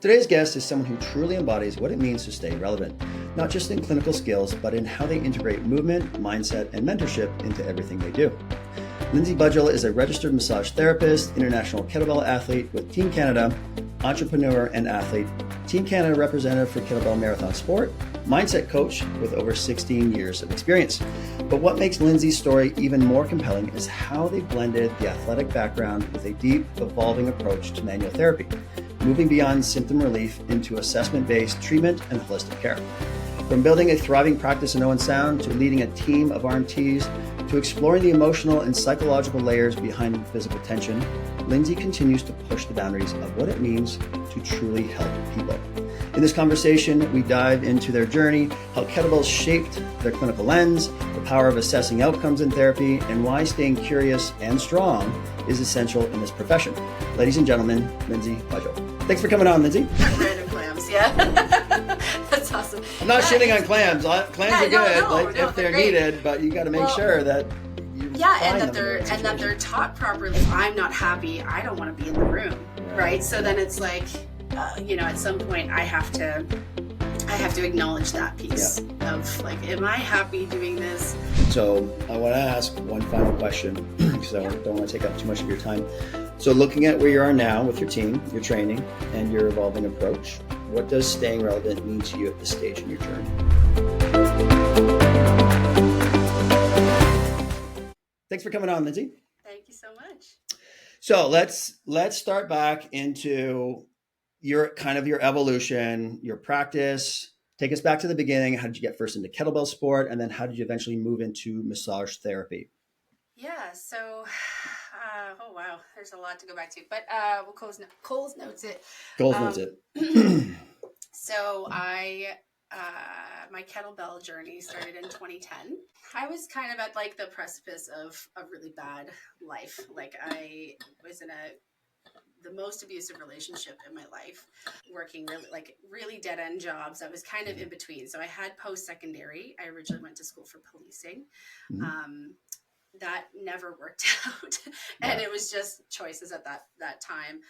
Today's guest is someone who truly embodies what it means to stay relevant, not just in clinical skills, but in how they integrate movement, mindset, and mentorship into everything they do. Lyndsay Budgell is a registered massage therapist, international kettlebell athlete with Team Canada, entrepreneur and athlete, Team Canada representative for kettlebell marathon sport, mindset coach with over 16 years of experience. But what makes Lyndsy's story even more compelling is how they blended the athletic background with a deep, evolving approach to manual therapy, moving beyond symptom relief into assessment-based treatment and holistic care. From building a thriving practice in Owen Sound to leading a team of RMTs to exploring the emotional and psychological layers behind physical tension, Lyndsay continues to push the boundaries of what it means to truly help people. In this conversation, we dive into their journey, how kettlebells shaped their clinical lens, the power of assessing outcomes in therapy, and why staying curious and strong is essential in this profession. Ladies and gentlemen, Lyndsay Budgell. Thanks for coming on, Lyndsay. Random clams, yeah. That's awesome. I'm not shitting on clams. Clams are good if they're great. Needed, but you got to make sure that and that they're taught properly. If I'm not happy, I don't want to be in the room, right? So then it's like, at some point I have to acknowledge that piece of like, am I happy doing this? So I want to ask one final question because I don't want to take up too much of your time. So looking at where you are now with your team, your training, and your evolving approach, what does staying relevant mean to you at this stage in your journey? Thanks for coming on, Lyndsay. Thank you so much. So let's start back into your evolution, your practice. Take us back to the beginning. How did you get first into kettlebell sport? And then how did you eventually move into massage therapy? Yeah, so, oh wow, there's a lot to go back to. But Coles notes it. Coles notes it. So my kettlebell journey started in 2010. I was kind of at like the precipice of a really bad life. Like I was in the most abusive relationship in my life, working really dead end jobs. I was kind of in between. So I had post-secondary. I originally went to school for policing. Mm-hmm. That never worked out. And it was just choices at that time.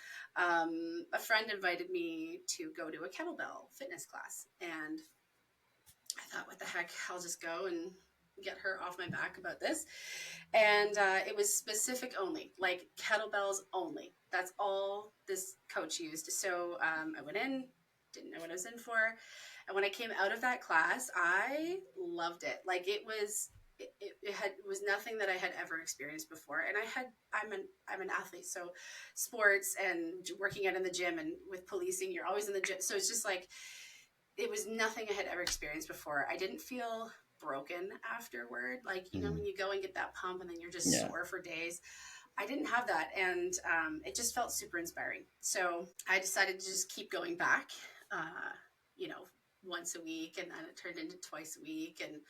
A friend invited me to go to a kettlebell fitness class. And I thought, what the heck, I'll just go and get her off my back about this. And it was specific only, like kettlebells only. That's all this coach used. So I went in, didn't know what I was in for. And when I came out of that class, I loved it. Like it was nothing that I had ever experienced before. And I'm an athlete. So sports and working out in the gym and with policing, you're always in the gym. So it's just like, it was nothing I had ever experienced before. I didn't feel broken afterward. Like, when you go and get that pump and then you're just sore for days. I didn't have that. And it just felt super inspiring. So I decided to just keep going back, once a week. And then it turned into twice a week. And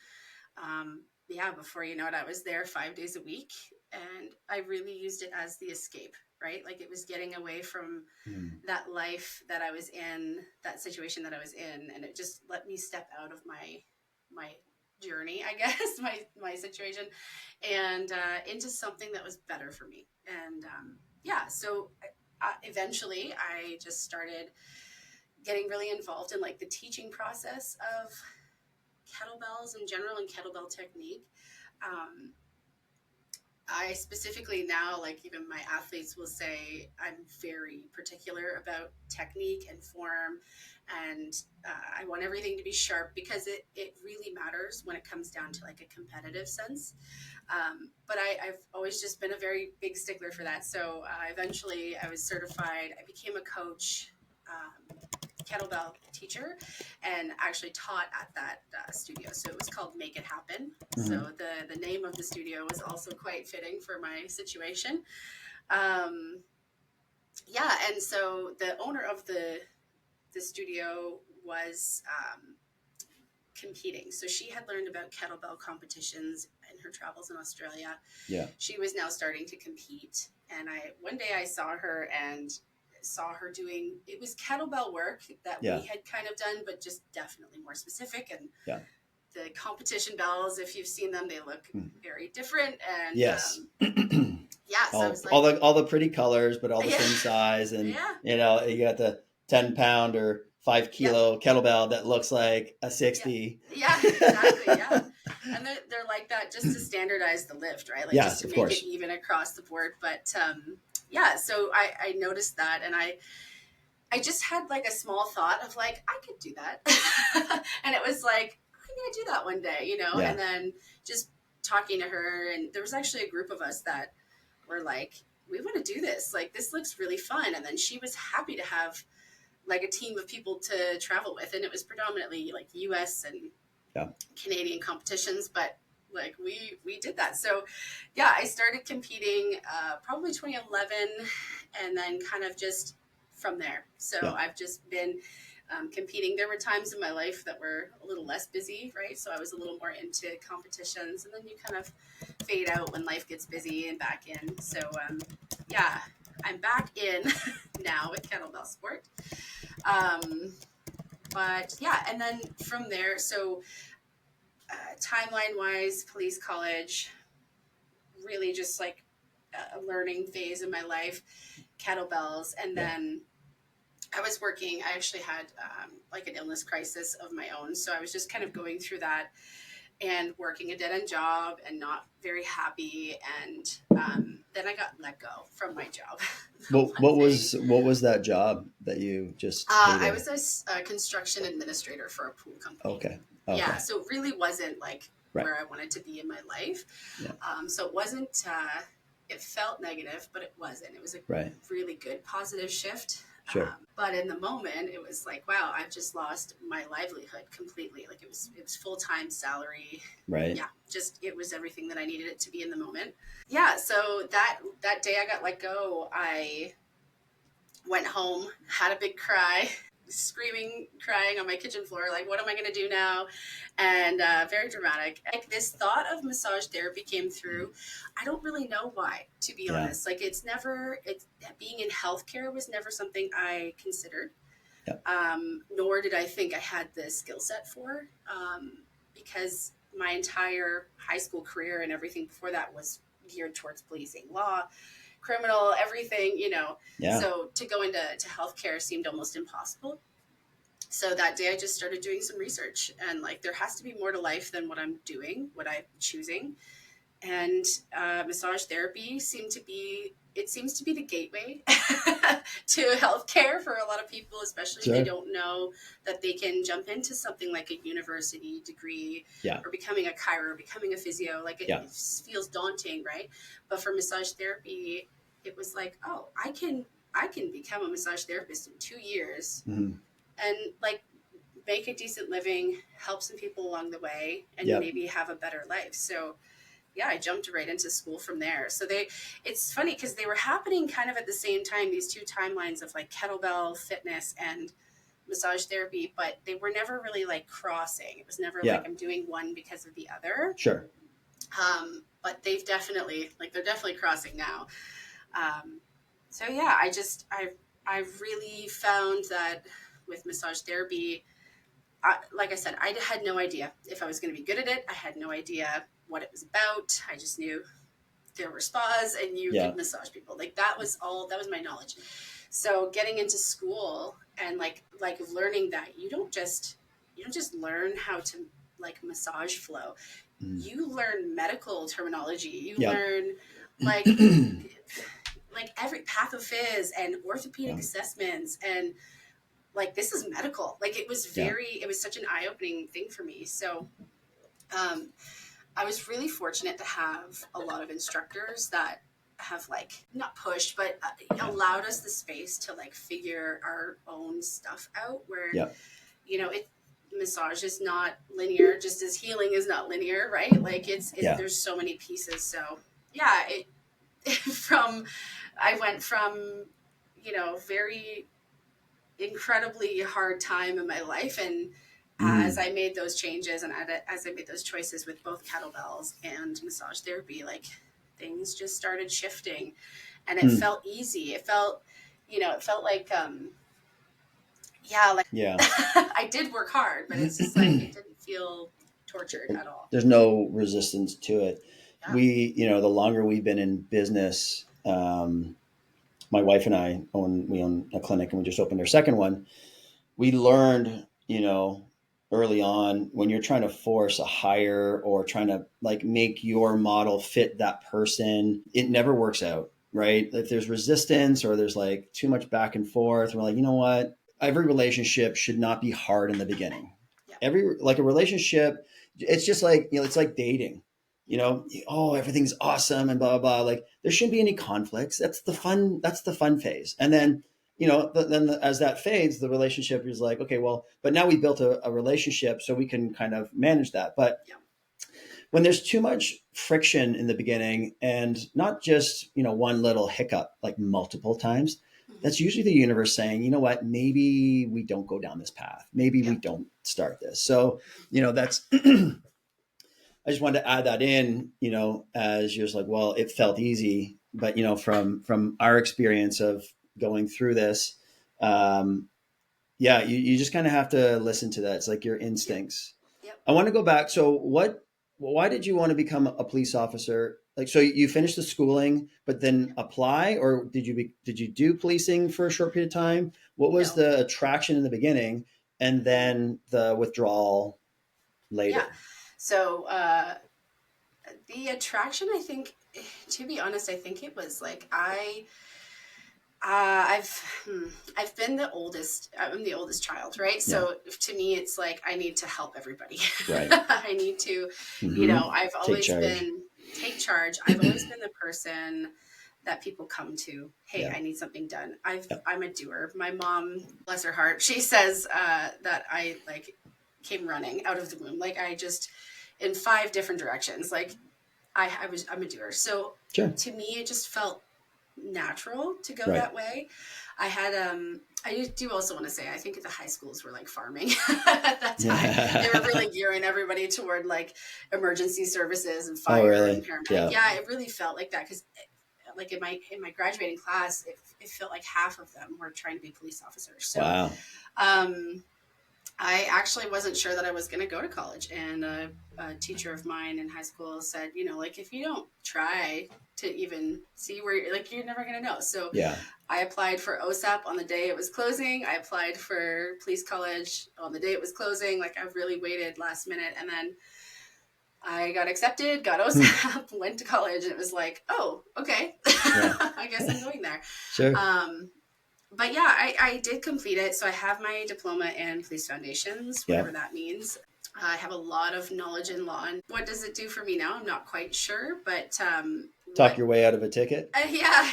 before you know it, I was there 5 days a week. And I really used it as the escape, right? Like it was getting away from that life that I was in, that situation that I was in. And it just let me step out of my journey, I guess, my situation, and into something that was better for me. And so eventually I just started getting really involved in like the teaching process of kettlebells in general and kettlebell technique. I specifically now, like even my athletes will say, I'm very particular about technique and form, and I want everything to be sharp because it really matters when it comes down to like a competitive sense. But I've always just been a very big stickler for that. So eventually I was certified. I became a coach, kettlebell teacher, and actually taught at that studio. So it was called Make It Happen. Mm-hmm. So the name of the studio was also quite fitting for my situation. And so the owner of the studio was competing. So she had learned about kettlebell competitions in her travels in Australia. Yeah. She was now starting to compete. And one day I saw her and saw her doing, it was kettlebell work that we had kind of done, but just definitely more specific. And the competition bells, if you've seen them, they look very different. And yes. So I was like, all the pretty colors, but all the same size. And you got the 10-pound or 5-kilo kettlebell that looks like a 60. Yeah, exactly. Yeah. And they're like that just to standardize the lift, right? Like Yes, just to of make course. it even across the board. But yeah, so I noticed that, and I just had like a small thought of like, I could do that. And it was like, I'm going to do that one day, you know? Yeah. And then just talking to her, and there was actually a group of us that were like, we want to do this. Like, this looks really fun. And then she was happy to have like a team of people to travel with. And it was predominantly like US and Canadian competitions, but like we did that. So yeah, I started competing probably 2011, and then kind of just from there. So I've just been competing. There were times in my life that were a little less busy, right? So I was a little more into competitions, and then you kind of fade out when life gets busy and back in. So yeah, I'm back in now with kettlebell sport. But yeah, and then from there, so timeline wise, police college, really just like a learning phase in my life, kettlebells. And then I was working, I actually had like an illness crisis of my own. So I was just kind of going through that and working a dead end job and not very happy. And then I got let go from my job. What was that job that you just I was a construction administrator for a pool company. Okay. Yeah, so it really wasn't like where I wanted to be in my life. So it wasn't, it felt negative, but it wasn't. It was a really good positive shift. Sure. But in the moment, it was like, wow, I've just lost my livelihood completely. Like it was full-time salary. Right. Yeah, just it was everything that I needed it to be in the moment. Yeah, so that day I got let go, I went home, had a big cry, screaming, crying on my kitchen floor, like, what am I going to do now? And very dramatic. Like this thought of massage therapy came through. I don't really know why, to be honest. Like it's being in healthcare was never something I considered. Nor did I think I had the skill set for, because my entire high school career and everything before that was geared towards policing, law, criminal, everything, you know. So to go into healthcare seemed almost impossible. So that day I just started doing some research, and like there has to be more to life than what I'm doing, what I'm choosing. And massage therapy seems to be the gateway to healthcare for a lot of people, especially if they don't know that they can jump into something like a university degree or becoming a chiro, or becoming a physio. Like it feels daunting, right? But for massage therapy, it was like, oh, I can become a massage therapist in 2 years and like make a decent living, help some people along the way, and maybe have a better life. So yeah, I jumped right into school from there. So it's funny because they were happening kind of at the same time, these two timelines of like kettlebell fitness and massage therapy, but they were never really like crossing. It was never like I'm doing one because of the other. Sure. But they're definitely crossing now. So yeah, I really found that with massage therapy, like I said, I had no idea if I was going to be good at it. I had no idea what it was about. I just knew there were spas and you could massage people. Like that was my knowledge. So getting into school and like learning that you don't just learn how to like massage flow. You learn medical terminology. You learn like like every pathophys and orthopedic assessments, and like this is medical. Like it was it was such an eye-opening thing for me. So I was really fortunate to have a lot of instructors that have like not pushed, but allowed us the space to like figure our own stuff out where, you know, massage is not linear, just as healing is not linear, right? Like there's so many pieces. So yeah, I went from, you know, very incredibly hard time in my life, and as I made those changes and as I made those choices with both kettlebells and massage therapy, like things just started shifting, and it felt easy. It felt, you know, like I did work hard, but it's just like it didn't feel tortured at all. There's no resistance to it. We, you know, the longer we've been in business, my wife and we own a clinic, and we just opened our second one. We learned, early on, when you're trying to force a hire or trying to like make your model fit that person, it never works out, right? If there's resistance or there's like too much back and forth, we're like, you know what? Every relationship should not be hard in the beginning. Yeah. Like a relationship, it's just like, it's like dating, oh, everything's awesome and blah, blah, blah. Like there shouldn't be any conflicts. That's the fun phase. And then, as that fades, the relationship is like, okay, well, but now we built a relationship so we can kind of manage that. But when there's too much friction in the beginning and not just, one little hiccup, like multiple times, that's usually the universe saying, you know what, maybe we don't go down this path. Maybe we don't start this. So, that's, I just wanted to add that in, as you're just like, well, it felt easy, but, from our experience of going through this, you just kind of have to listen to that. It's like your instincts. Yep. I want to go back. So why did you want to become a police officer? Like, so you finished the schooling, but then apply, or did you do policing for a short period of time? What was the attraction in the beginning and then the withdrawal later? Yeah. So, the attraction, I think, to be honest, I think it was like, I've been the oldest. I'm the oldest child, right? So to me, it's like I need to help everybody. Right. I need to, I've always been take charge. I've always been the person that people come to. Hey, I need something done. I'm a doer. My mom, bless her heart, she says that I like came running out of the womb. Like I just in 5 different directions. Like I'm a doer. So to me, it just felt natural to go that way. I had I do also want to say I think the high schools were like farming at that time. They were really gearing everybody toward like emergency services and fire and paramedic. Yeah, it really felt like that because like in my graduating class, it felt like half of them were trying to be police officers. So I actually wasn't sure that I was going to go to college, and a teacher of mine in high school said, like if you don't try to even see where you're never going to know. So I applied for OSAP on the day it was closing. I applied for police college on the day it was closing. Like I really waited last minute, and then I got accepted, got OSAP, went to college, and it was like, oh, okay, I guess I'm going there. Sure. But yeah, I did complete it. So I have my diploma in police foundations, whatever that means. I have a lot of knowledge in law. And what does it do for me now? I'm not quite sure, but... Talk your way out of a ticket? Yeah.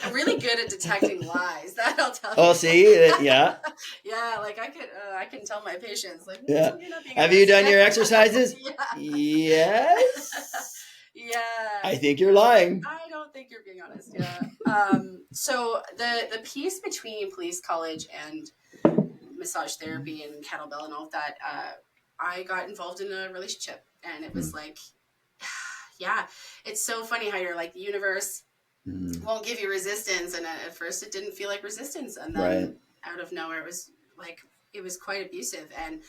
I'm really good at detecting lies. That I'll tell you. Oh, see? Yeah. Yeah, like I can tell my patients. Like, you're not being Have you done your exercises? Yes. Yeah. I think you're lying. I don't think you're being honest. Yeah. So the piece between police college and massage therapy and kettlebell and all of that, I got involved in a relationship, and it was like, it's so funny how you're like the universe won't give you resistance, and at first it didn't feel like resistance, and then out of nowhere it was like it was quite abusive. And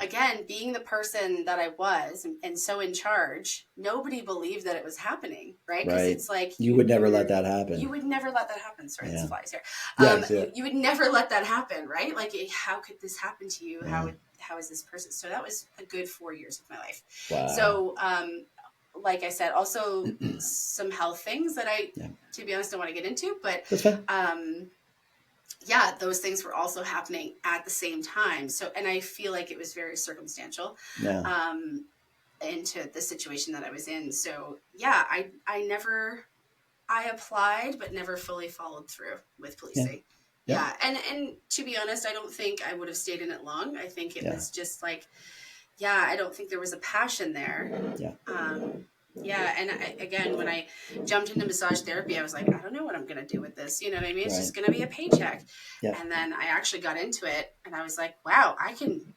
again, being the person that I was and so in charge, nobody believed that it was happening, right? Because it's like you would never let that happen. You would never let that happen. Sorry, this flies here. You would never let that happen, right? Like, how could this happen to you? How is this person? So that was a good 4 years of my life. Wow. So, like I said, also some health things that I, to be honest, don't want to get into, but those things were also happening at the same time. So, and I feel like it was very circumstantial into the situation that I was in. So I applied, but never fully followed through with policing. Yeah. And to be honest, I don't think I would have stayed in it long. I think it was just like, I don't think there was a passion there. And again, when I jumped into massage therapy, I was like, I don't know what I'm going to do with this. You know what I mean? It's just going to be a paycheck. And then I actually got into it, and I was like, wow, I can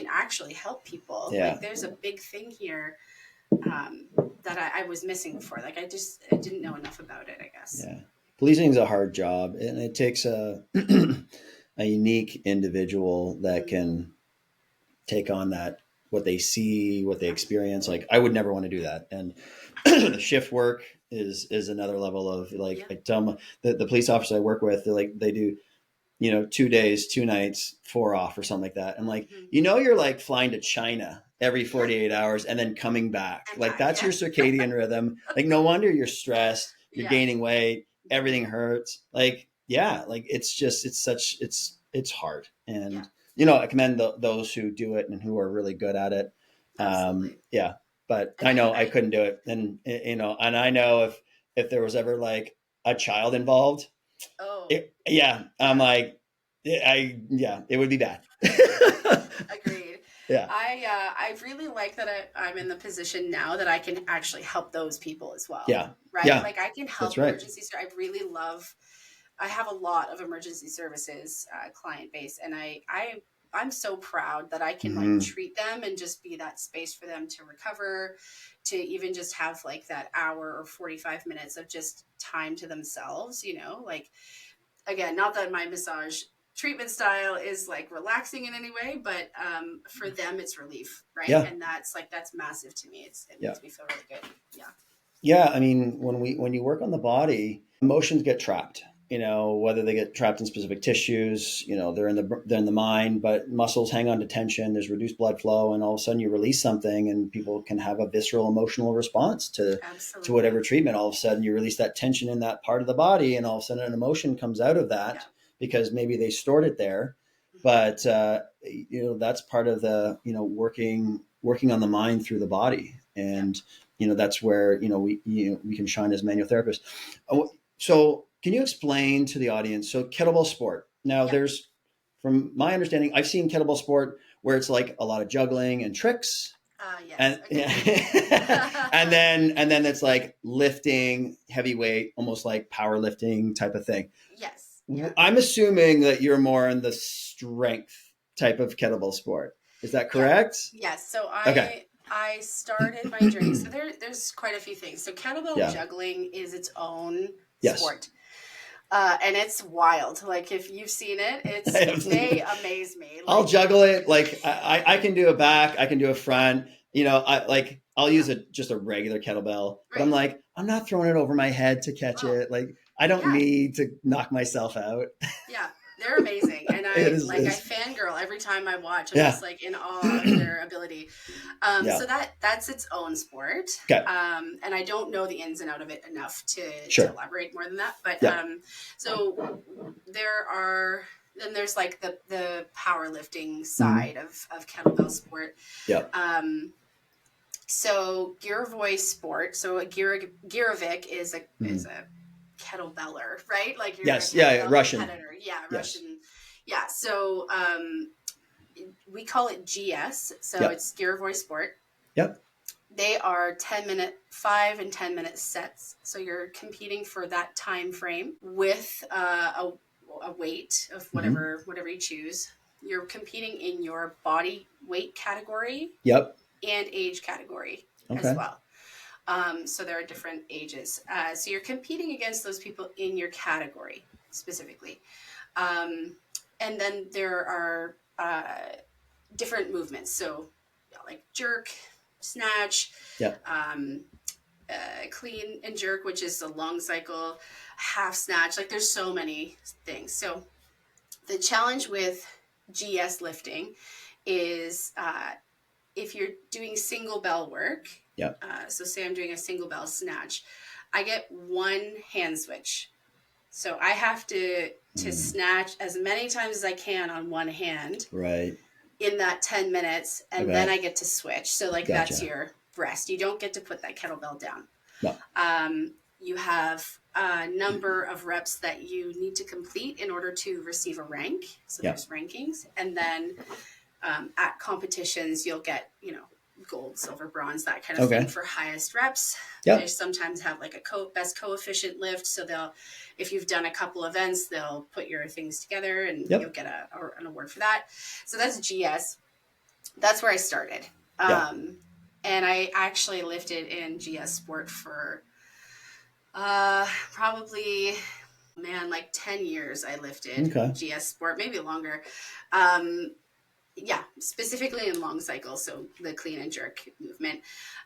actually help people. Like, there's a big thing here that I was missing before. Like, I didn't know enough about it, I guess. Yeah. Policing is a hard job, and it takes a unique individual that can take on that, what they see, what they experience. Like, I would never want to do that. And the shift work is another level of like, Yeah. I tell them, the police officer I work with, they're like, they do, 2 days, 2 nights, 4 off or something like that. I'm like, Mhm. you're like flying to China every Yeah. 48 hours and then coming back. And Like back. that's Yeah. your circadian rhythm. Like no wonder you're stressed, you're Yeah. gaining weight, everything Mhm. hurts. Like, yeah, like it's hard. Yeah. And, I commend those who do it and who are really good at it. Absolutely. Yeah, but And I know I I couldn't do it. And, and I know if there was ever like a child involved, oh yeah, I'm yeah. like, yeah, it would be bad. Agreed. Yeah, I really like that I'm in the position now that I can actually help those people as well. yeah, Right? yeah, Like I can that's help right. I really love. I have a lot of emergency services client base, and I'm so proud that I can like Hmm. treat them and just be that space for them to recover, to even just have like that hour or 45 minutes of just time to themselves. Like again, not that my massage treatment style is like relaxing in any way, but for them it's relief, right? Yeah, And that's massive to me. It yeah, makes me feel really good. Yeah. yeah. I mean, when you work on the body, emotions get trapped. Whether they get trapped in specific tissues, they're in the mind, but muscles hang on to tension. There's reduced blood flow, and all of a sudden you release something, and people can have a visceral emotional response to Absolutely. whatever treatment. All of a sudden you release that tension in that part of the body, and all of a sudden an emotion comes out of Yeah. that because maybe they stored it there. Mhm. But that's part of the working on the mind through the body, Yeah. and that's where we can shine as manual therapists. So can you explain to the audience? So kettlebell sport. Now Yeah. there's, from my understanding, I've seen kettlebell sport where it's like a lot of juggling and tricks, Yes. and Agreed. and then it's like lifting heavy weight, almost like powerlifting type of thing. Yes. Yeah. I'm assuming that you're more in the strength type of kettlebell sport. Is that Yeah. correct? Yes. So Okay. I started my journey. So there's quite a few things. So kettlebell Yeah. juggling is its own Yes. sport. And it's wild. Like if you've seen it, they amaze me. I'll Like juggle it. Like I can do a back, I can do a front. I'll yeah, use just a regular kettlebell, but I'm right. like, I'm not throwing it over my head to catch Oh it. Like I don't yeah, need to knock myself out. yeah. They're amazing. And It I is fangirl every time I watch. I'm yeah. just like in awe of their ability. Yeah. So that's its own sport. Okay. And I don't know the ins and out of it enough to Sure. elaborate more than that. But Yeah. so there's like the powerlifting Hmm. side of kettlebell sport. Yeah. So Girevoy sport. So a Girovic is a Hmm. kettlebeller, right? Like you're a Yes. Yeah. kettlebell Russian. competitor. Yeah, Yes. Russian. Yeah. So we call it GS. So Yep. it's Girevoy sport. Yep. They are 5 and 10 minute sets. So you're competing for that time frame with a weight of Hmm. whatever you choose. You're competing in your body weight category Yep. and age category as Okay. well. So there are different ages. So you're competing against those people in your category specifically. And then there are different movements. So like jerk, snatch, Yep. clean and jerk, which is a long cycle, half snatch. Like there's so many things. So the challenge with GS lifting is if you're doing single bell work, Yep. so say I'm doing a single bell snatch, I get one hand switch. So I have to snatch as many times as I can on one hand Right. in that 10 minutes, and Okay. then I get to switch. So like that's Gotcha. your rest. You don't get to put that kettlebell down. No. You have a number of reps that you need to complete in order to receive a rank. So Yeah. there's rankings. And then at competitions, you'll get, gold, silver, bronze, that kind of Okay. thing for highest reps. Yep. They sometimes have like a best coefficient lift. So if you've done a couple events, they'll put your things together and Yep. you'll get an award for that. So that's GS. That's where I started. Yeah. And I actually lifted in GS sport for probably, like 10 years I lifted Okay. GS sport, maybe longer. Yeah, specifically in long cycles, so the clean and jerk movement.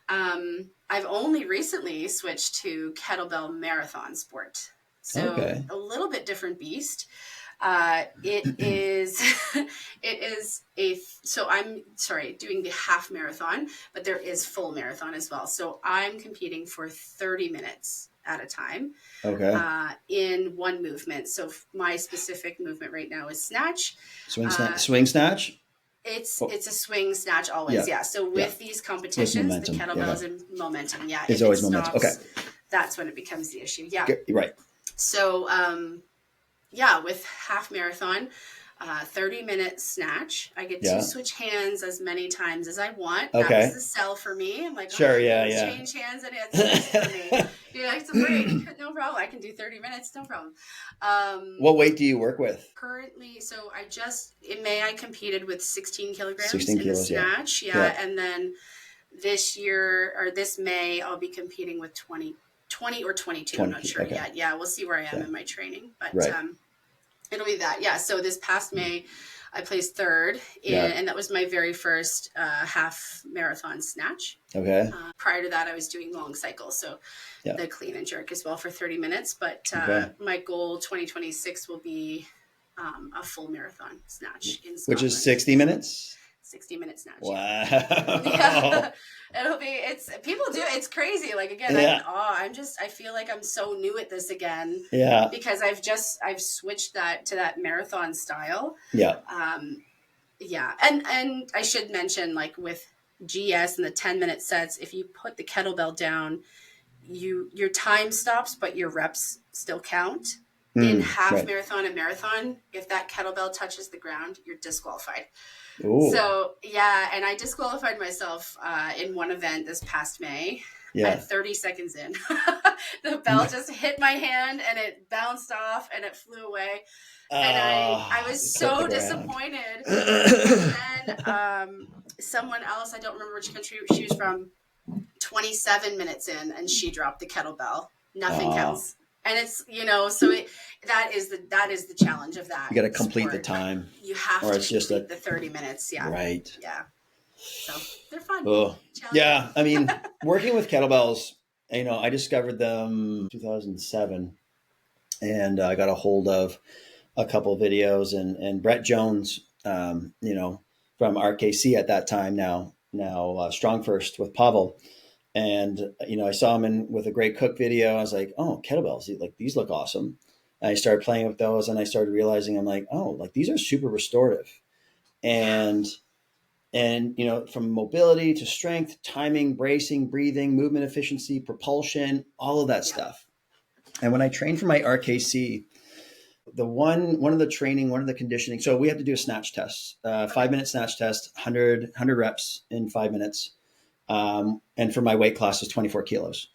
I've only recently switched to kettlebell marathon sport, so Okay. a little bit different beast. It is it is so I'm sorry, doing the half marathon, but there is full marathon as well. So I'm competing for 30 minutes at a time Okay. in one movement. So my specific movement right now is snatch. Swing snatch. It's a swing snatch Yeah. always, yeah. So Yeah. with these With momentum, the momentum. kettlebells Yeah. and momentum, yeah. It's If it always momentum. Okay. stops, that's when it becomes the issue. Yeah. Right. So yeah, with half marathon, 30-minute snatch. I get to switch hands as many times as I want. That Okay. was the sell for me. I'm like, Sure, oh, yeah. change hands and it's for me. You're like, it's a break. No problem. I can do 30 minutes. No problem. What weight do you work with? Currently, so in May, I competed with 16 kilograms 16 in kilos, the snatch. Yeah. And then this May, I'll be competing with 20 or 22. 20, I'm not sure okay. yet. Yeah, we'll see where I am in my training. But right. It'll be that. Yeah. So this past May, I placed third, and that was my very first half marathon snatch. Okay. Prior to that, I was doing long cycles, so the clean and jerk as well for 30 minutes. But my goal 2026 will be a full marathon snatch in Scotland. Which is 60 minutes? 60-minute snatch. Wow. Yeah. It's crazy. Like, again, I feel like I'm so new at this again. Yeah. Because I've switched that to that marathon style. Yeah. Yeah. And I should mention, like, with GS and the 10-minute sets, if you put the kettlebell down, your time stops, but your reps still count. In half marathon and marathon, if that kettlebell touches the ground, you're disqualified. Ooh. So, yeah, and I disqualified myself in one event this past May. Yeah. At 30 seconds in. The bell just hit my hand and it bounced off and it flew away. And I was so disappointed. And then someone else, I don't remember which country she was from, 27 minutes in, and she dropped the kettlebell. Nothing counts. And it's, so that is the challenge of that. You got to complete the time. You have to complete the 30 minutes. Yeah. Right. Yeah. So they're fun. Oh. Yeah. I mean, working with kettlebells, I discovered them 2007, and I got a hold of a couple of videos, and Brett Jones, from RKC at that time, now Strong First with Pavel. And, I saw him with a great cook video. I was like, oh, kettlebells, like, these look awesome. And I started playing with those, and I started realizing, I'm like, oh, like, these are super restorative. And from mobility to strength, timing, bracing, breathing, movement efficiency, propulsion, all of that stuff. And when I trained for my RKC, one of the conditioning, so we had to do a snatch test, 5-minute snatch test, 100 reps in 5 minutes. And for my weight class is 24 kilos.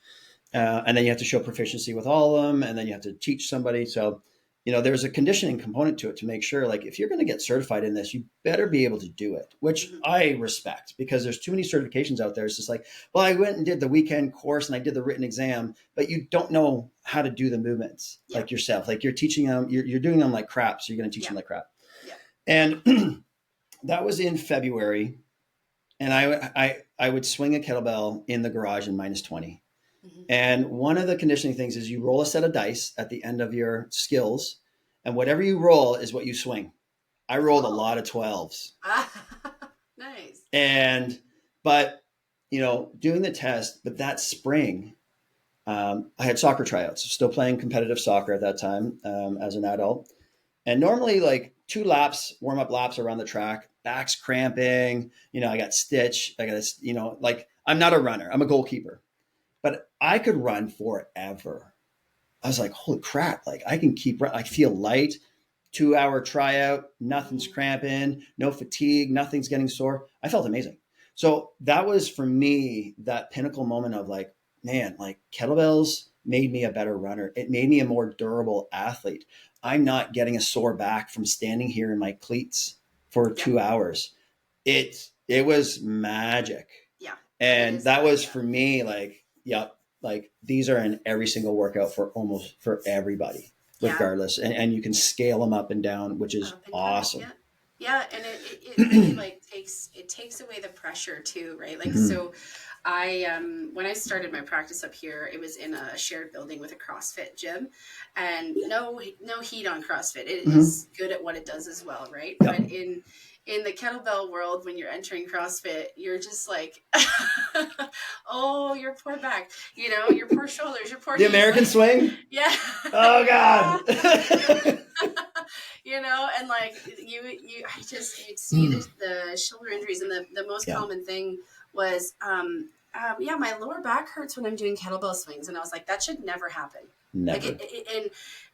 And then you have to show proficiency with all of them. And then you have to teach somebody. So, there's a conditioning component to it to make sure, like, if you're going to get certified in this, you better be able to do it, which I respect, because there's too many certifications out there. It's just like, well, I went and did the weekend course and I did the written exam, but you don't know how to do the movements like yourself. Like, you're teaching them, you're doing them like crap. So you're going to teach them like crap. Yeah. And that was in February. And I would swing a kettlebell in the garage in -20. Mm-hmm. And one of the conditioning things is you roll a set of dice at the end of your skills, and whatever you roll is what you swing. I rolled a lot of 12s. Nice. But doing the test, but that spring, I had soccer tryouts, still playing competitive soccer at that time as an adult. And normally, like, 2 warm-up laps around the track, back's cramping, I got stitch. I got, like, I'm not a runner. I'm a goalkeeper, but I could run forever. I was like, holy crap. Like, I can I feel light. 2-hour tryout, nothing's cramping, no fatigue, nothing's getting sore. I felt amazing. So that was, for me, that pinnacle moment of, like, man, like, kettlebells made me a better runner. It made me a more durable athlete. I'm not getting a sore back from standing here in my cleats for 2 hours. It was magic. Yeah. And that was for me, like, like, these are in every single workout for everybody, regardless. And you can scale them up and down, which is awesome. Yeah, and it really like takes away the pressure too, right? Like Mhm. so I when I started my practice up here, it was in a shared building with a CrossFit gym, and no heat on CrossFit. It Mhm. is good at what it does as well, right? Yep. But in the kettlebell world, when you're entering CrossFit, you're just like, oh, your poor back, your poor shoulders, your poor The knees, American like, swing. yeah, Oh yeah. God. And like you'd see the shoulder injuries, and the most Yeah. common thing was, yeah, my lower back hurts when I'm doing kettlebell swings, and I was like, that should never happen. Like Never.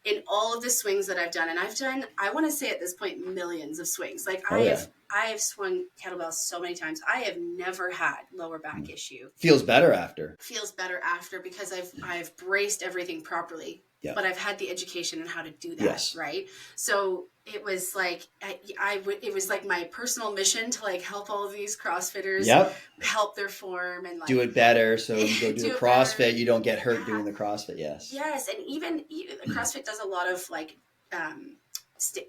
in all of the swings that I've done, and I've done, I want to say at this point, millions of swings. Like Oh yeah. I have swung kettlebells so many times. I have never had lower back issue. Feels better after. Feels better after because I've braced everything properly. Yeah. But I've had the education on how to do that, Yes. right? So it was like it was like my personal mission to like help all of these CrossFitters, Yep. help their form and like Do it better, so you go do a CrossFit, better. You don't get hurt doing the CrossFit. Yes. Yes, and even CrossFit does a lot of like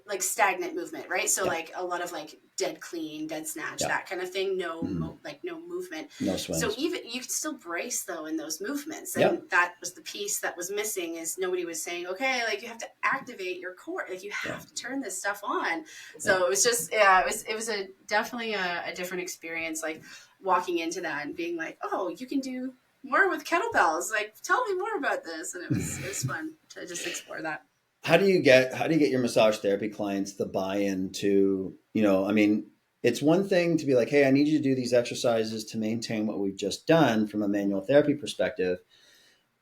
like stagnant movement, right? So like a lot of like dead clean, dead snatch, that kind of thing. No, no movement, no swings. So even you could still brace though in those movements, and that was the piece that was missing. Is nobody was saying, okay, like you have to activate your core, like you have to turn this stuff on. So it was just, it was definitely a different experience, like walking into that and being like, oh, you can do more with kettlebells. Like, tell me more about this, and it was fun to just explore that. How do you get your massage therapy clients the buy-in to, I mean, it's one thing to be like, hey, I need you to do these exercises to maintain what we've just done from a manual therapy perspective.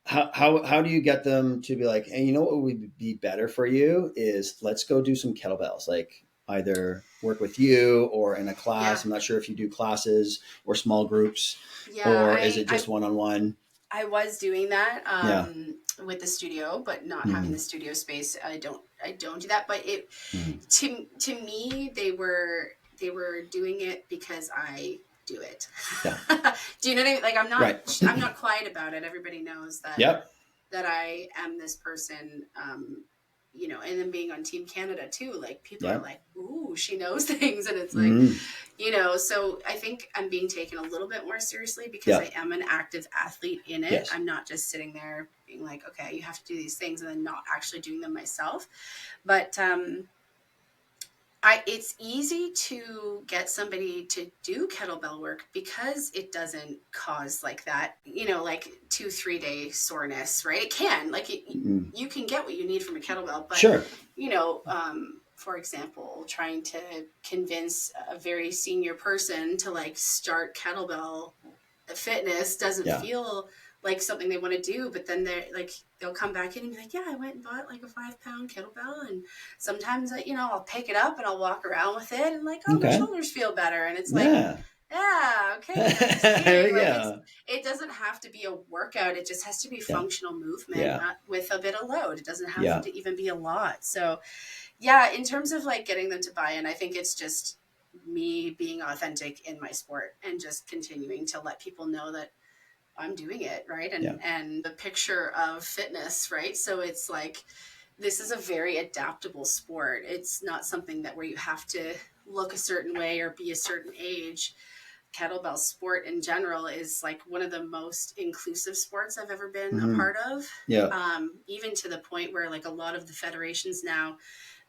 How do you get them to be like, hey, you know what would be better for you is let's go do some kettlebells, like either work with you or in a class. I'm not sure if you do classes or small groups, or is it just one-on-one? I was doing that with the studio, but not having the studio space. I don't do that. But it to me, they were doing it because I do it. Yeah. Do you know what I mean? Like I'm not quiet about it. Everybody knows that that I am this person. And then being on Team Canada too, like people are like, ooh, she knows things. And it's like, so I think I'm being taken a little bit more seriously because I am an active athlete in it. Yes. I'm not just sitting there being like, okay, you have to do these things and then not actually doing them myself. But it's easy to get somebody to do kettlebell work because it doesn't cause like that, like 2-3 day soreness, right? It can, like you can get what you need from a kettlebell, but sure. For example, trying to convince a very senior person to like start kettlebell fitness doesn't feel like something they want to do, but then they'll come back in and be like, yeah, I went and bought like a 5-pound kettlebell, and sometimes I'll pick it up and I'll walk around with it and like, my shoulders feel better, and it's like, okay, there we go. It doesn't have to be a workout. It just has to be functional movement with a bit of load. It doesn't have to even be a lot. So in terms of like getting them to buy in, I think it's just me being authentic in my sport and just continuing to let people know that I'm doing it, right? And the picture of fitness, right? So it's like, this is a very adaptable sport. It's not something that where you have to look a certain way or be a certain age. Kettlebell sport in general is like one of the most inclusive sports I've ever been a part of. Yeah. Even to the point where like a lot of the federations now,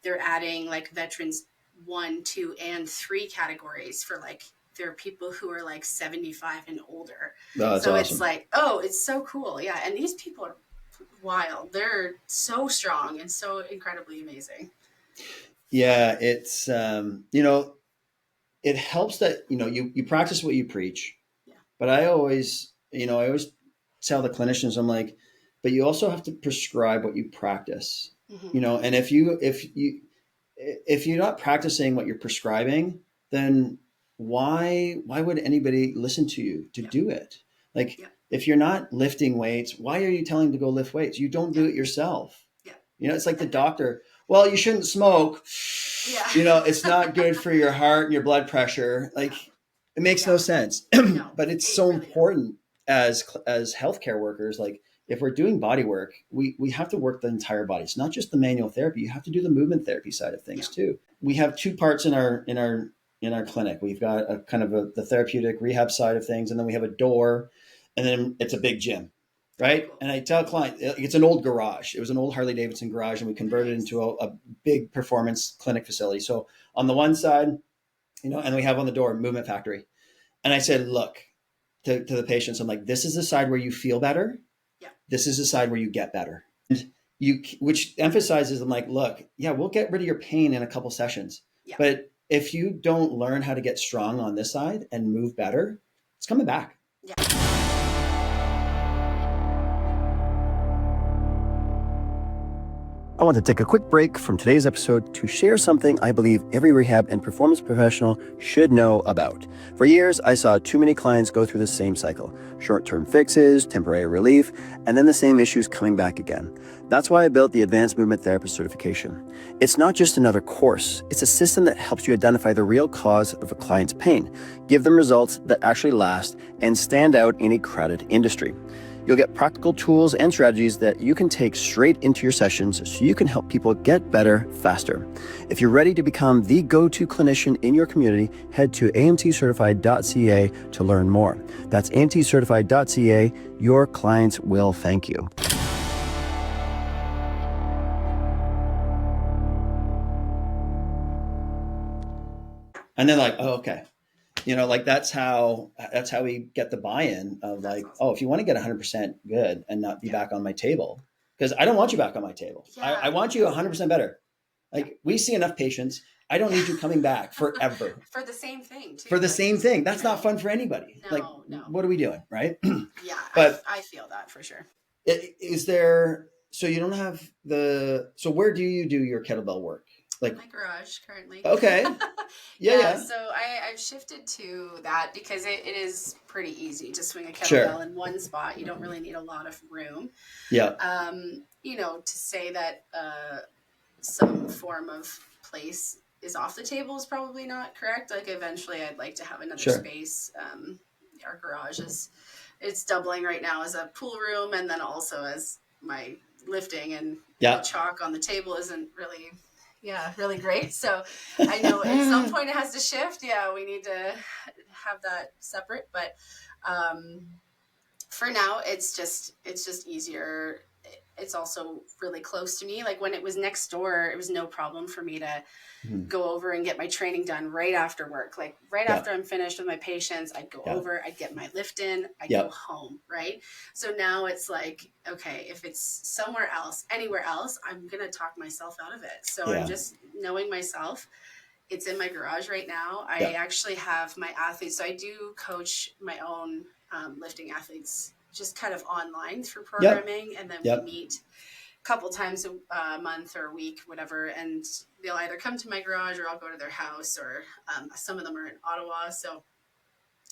they're adding like veterans 1, 2, and 3 categories for like, there are people who are like 75 and older. Oh, so awesome. It's like, it's so cool. Yeah. And these people are wild. They're so strong and so incredibly amazing. Yeah. It's, it helps that, you practice what you preach, but I always tell the clinicians, I'm like, but you also have to prescribe what you practice, and if you're not practicing what you're prescribing, then why would anybody listen to you to do it? Like if you're not lifting weights, why are you telling them to go lift weights? You don't do it yourself. Yeah. It's like the doctor, well, you shouldn't smoke. Yeah. It's not good for your heart and your blood pressure. Like it makes no sense, but it's so really important as healthcare workers. Like if we're doing body work, we have to work the entire body. It's not just the manual therapy. You have to do the movement therapy side of things too. We have two parts in our clinic. We've got a kind of the therapeutic rehab side of things, and then we have a door, and then it's a big gym, right? And I tell clients, it's an old garage. It was an old Harley Davidson garage, and we converted it into a big performance clinic facility. So on the one side, and we have on the door Movement Factory. And I said, look to the patients, I'm like, this is the side where you feel better. Yeah. This is the side where you get better. And which emphasizes, I'm like, look, yeah, we'll get rid of your pain in a couple sessions. Yeah. But if you don't learn how to get strong on this side and move better, it's coming back. Yeah. I want to take a quick break from today's episode to share something I believe every rehab and performance professional should know about. For years, I saw too many clients go through the same cycle: short-term fixes, temporary relief, and then the same issues coming back again. That's why I built the Advanced Movement Therapist certification. It's not just another course. It's a system that helps you identify the real cause of a client's pain, give them results that actually last, and stand out in a crowded industry. You'll get practical tools and strategies that you can take straight into your sessions so you can help people get better faster. If you're ready to become the go-to clinician in your community, head to amtcertified.ca to learn more. That's amtcertified.ca. Your clients will thank you. And they're like, oh, okay. That's how we get the buy-in of like, oh, if you want to get 100% good and not be back on my table, because I don't want you back on my table. Yeah. I want you 100% better. We see enough patients. I don't need you coming back forever. For the same thing, too. For the same thing. That's not fun for anybody. No. What are we doing, right? Yeah, but I feel that for sure. Is there, so you don't have so where do you do your kettlebell work? My garage currently. Okay. Yeah. So I've shifted to that because it is pretty easy to swing a kettlebell in one spot. You don't really need a lot of room. Yeah. To say that some form of place is off the table is probably not correct. Eventually I'd like to have another space. Our garage it's doubling right now as a pool room, and then also as my lifting, and the chalk on the table isn't really great. So I know at some point it has to shift. Yeah, we need to have that separate. But for now, it's just easier. It's also really close to me. When it was next door, it was no problem for me to go over and get my training done right after work. After I'm finished with my patients, I'd go over, I'd get my lift in, I'd go home, right? So now it's okay, if it's somewhere else, anywhere else, I'm going to talk myself out of it. So I'm just knowing myself. It's in my garage right now. I actually have my athletes. So I do coach my own lifting athletes just kind of online through programming. And then we meet a couple times a month or a week, whatever. And they'll either come to my garage or I'll go to their house, or some of them are in Ottawa. So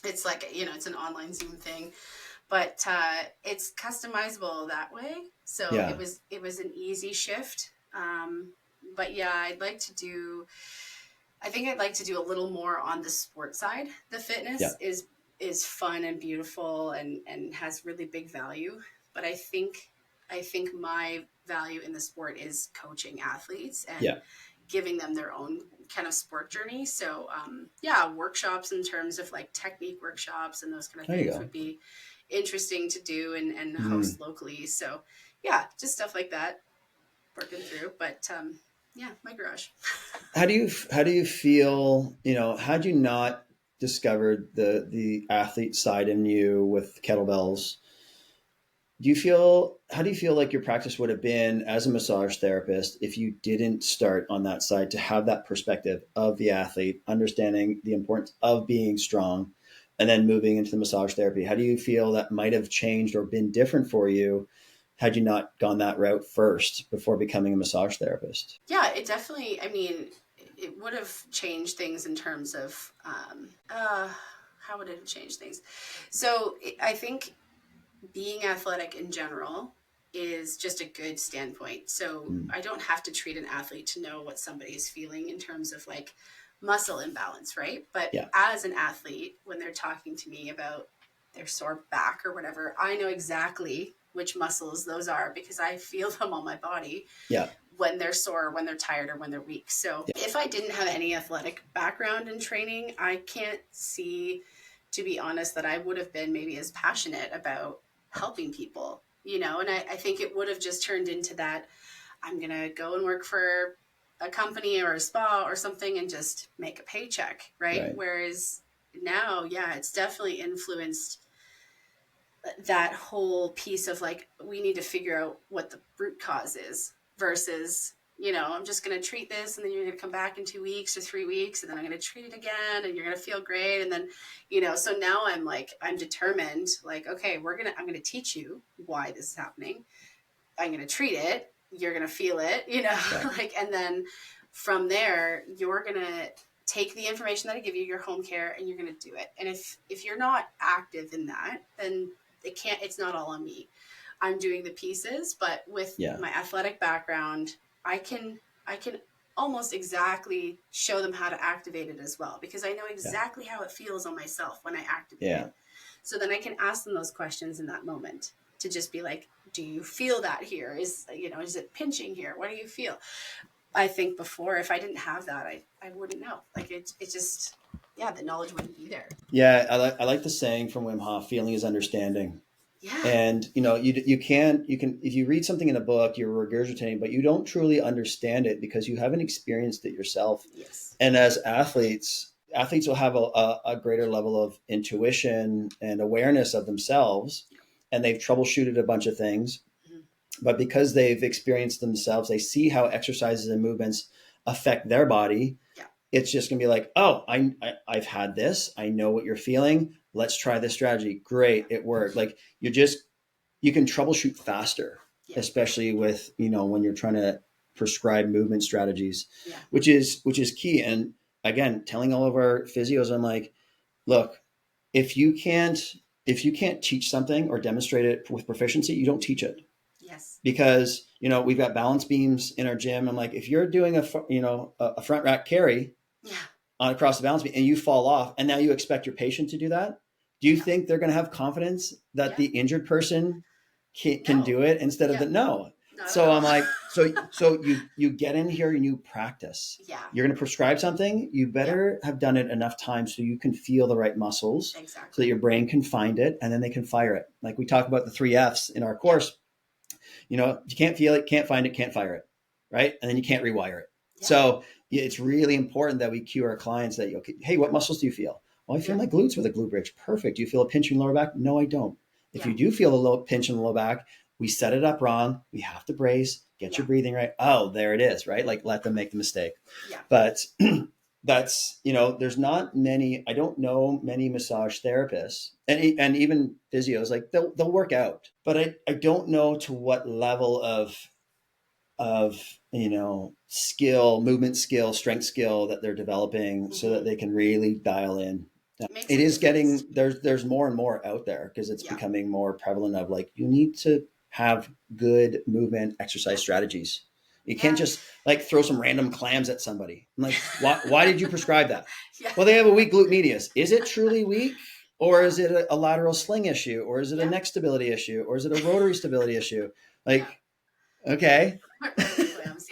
it's it's an online Zoom thing, but it's customizable that way. So it was an easy shift. But I'd like to do a little more on the sport side. The fitness is fun and beautiful and has really big value. But I think my value in the sport is coaching athletes and giving them their own kind of sport journey. So workshops in terms of technique workshops and those kind of things would be interesting to do and host locally. So just stuff like that, working through. But my garage. How do you feel, had you not discovered the athlete side in you with kettlebells, how do you feel like your practice would have been as a massage therapist if you didn't start on that side to have that perspective of the athlete, understanding the importance of being strong, and then moving into the massage therapy? How do you feel that might have changed or been different for you had you not gone that route first before becoming a massage therapist? Yeah, it definitely, it would have changed things in terms of, how would it have changed things? So I think being athletic in general is just a good standpoint. So I don't have to treat an athlete to know what somebody is feeling in terms of muscle imbalance, right? But as an athlete, when they're talking to me about their sore back or whatever, I know exactly which muscles those are, because I feel them on my body. Yeah. When they're sore, when they're tired, or when they're weak. So if I didn't have any athletic background in training, I can't see, to be honest, that I would have been maybe as passionate about helping people, and I think it would have just turned into that, I'm going to go and work for a company or a spa or something and just make a paycheck, right? Whereas now, yeah, it's definitely influenced that whole piece of like, we need to figure out what the root cause is versus, I'm just going to treat this and then you're going to come back in 2 weeks or 3 weeks and then I'm going to treat it again and you're going to feel great. And then, so now I'm determined, like, okay, I'm going to teach you why this is happening. I'm going to treat it. You're going to feel it, and then from there, you're going to take the information that I give you, your home care, and you're going to do it. And if you're not active in that, then it's not all on me. I'm doing the pieces, but with my athletic background, I can almost exactly show them how to activate it as well, because I know exactly how it feels on myself when I activate it. So then I can ask them those questions in that moment to just be like, do you feel that here? Is it pinching here? What do you feel? I think before, if I didn't have that, I wouldn't know. Like it just, the knowledge wouldn't be there. Yeah. I like the saying from Wim Hof, feeling is understanding. Yeah. And, you can, if you read something in a book, you're regurgitating, but you don't truly understand it because you haven't experienced it yourself. Yes. And as athletes will have a greater level of intuition and awareness of themselves, and they've troubleshooted a bunch of things. But because they've experienced themselves, they see how exercises and movements affect their body. Yeah. It's just going to be like, oh, I've had this. I know what you're feeling. Let's try this strategy. Great. It worked. Like you can troubleshoot faster, especially with, when you're trying to prescribe movement strategies, which is key. And again, telling all of our physios, I'm like, look, if you can't teach something or demonstrate it with proficiency, you don't teach it. Yes. Because, we've got balance beams in our gym. I'm like, if you're doing a front rack carry on across the balance beam and you fall off and now you expect your patient to do that, do you think they're going to have confidence that the injured person can do it instead of no? So I'm like, so you get in here and you practice. Yeah. You're going to prescribe something. You better have done it enough times so you can feel the right muscles, so that your brain can find it and then they can fire it. Like we talk about the 3 Fs in our course. You can't feel it, can't find it, can't fire it, right? And then you can't rewire it. Yeah. So it's really important that we cue our clients that, hey, what muscles do you feel? Well, I feel my glutes with a glute bridge. Perfect. Do you feel a pinch in your lower back? No, I don't. If you do feel a low pinch in the lower back, we set it up wrong. We have to brace, get your breathing right. Oh, there it is, right? Like let them make the mistake. Yeah. But that's, there's not many, I don't know many massage therapists and even physios, like they'll work out, but I don't know to what level of skill, movement skill, strength skill that they're developing so that they can really dial in. It is getting, there's more and more out there because it's becoming more prevalent of like, you need to have good movement exercise strategies. You can't just like throw some random clams at somebody. I'm like, why did you prescribe that? Well, they have a weak glute medius. Is it truly weak? Or is it a lateral sling issue? Or is it a neck stability issue? Or is it a rotary stability issue? Like, okay. Clams,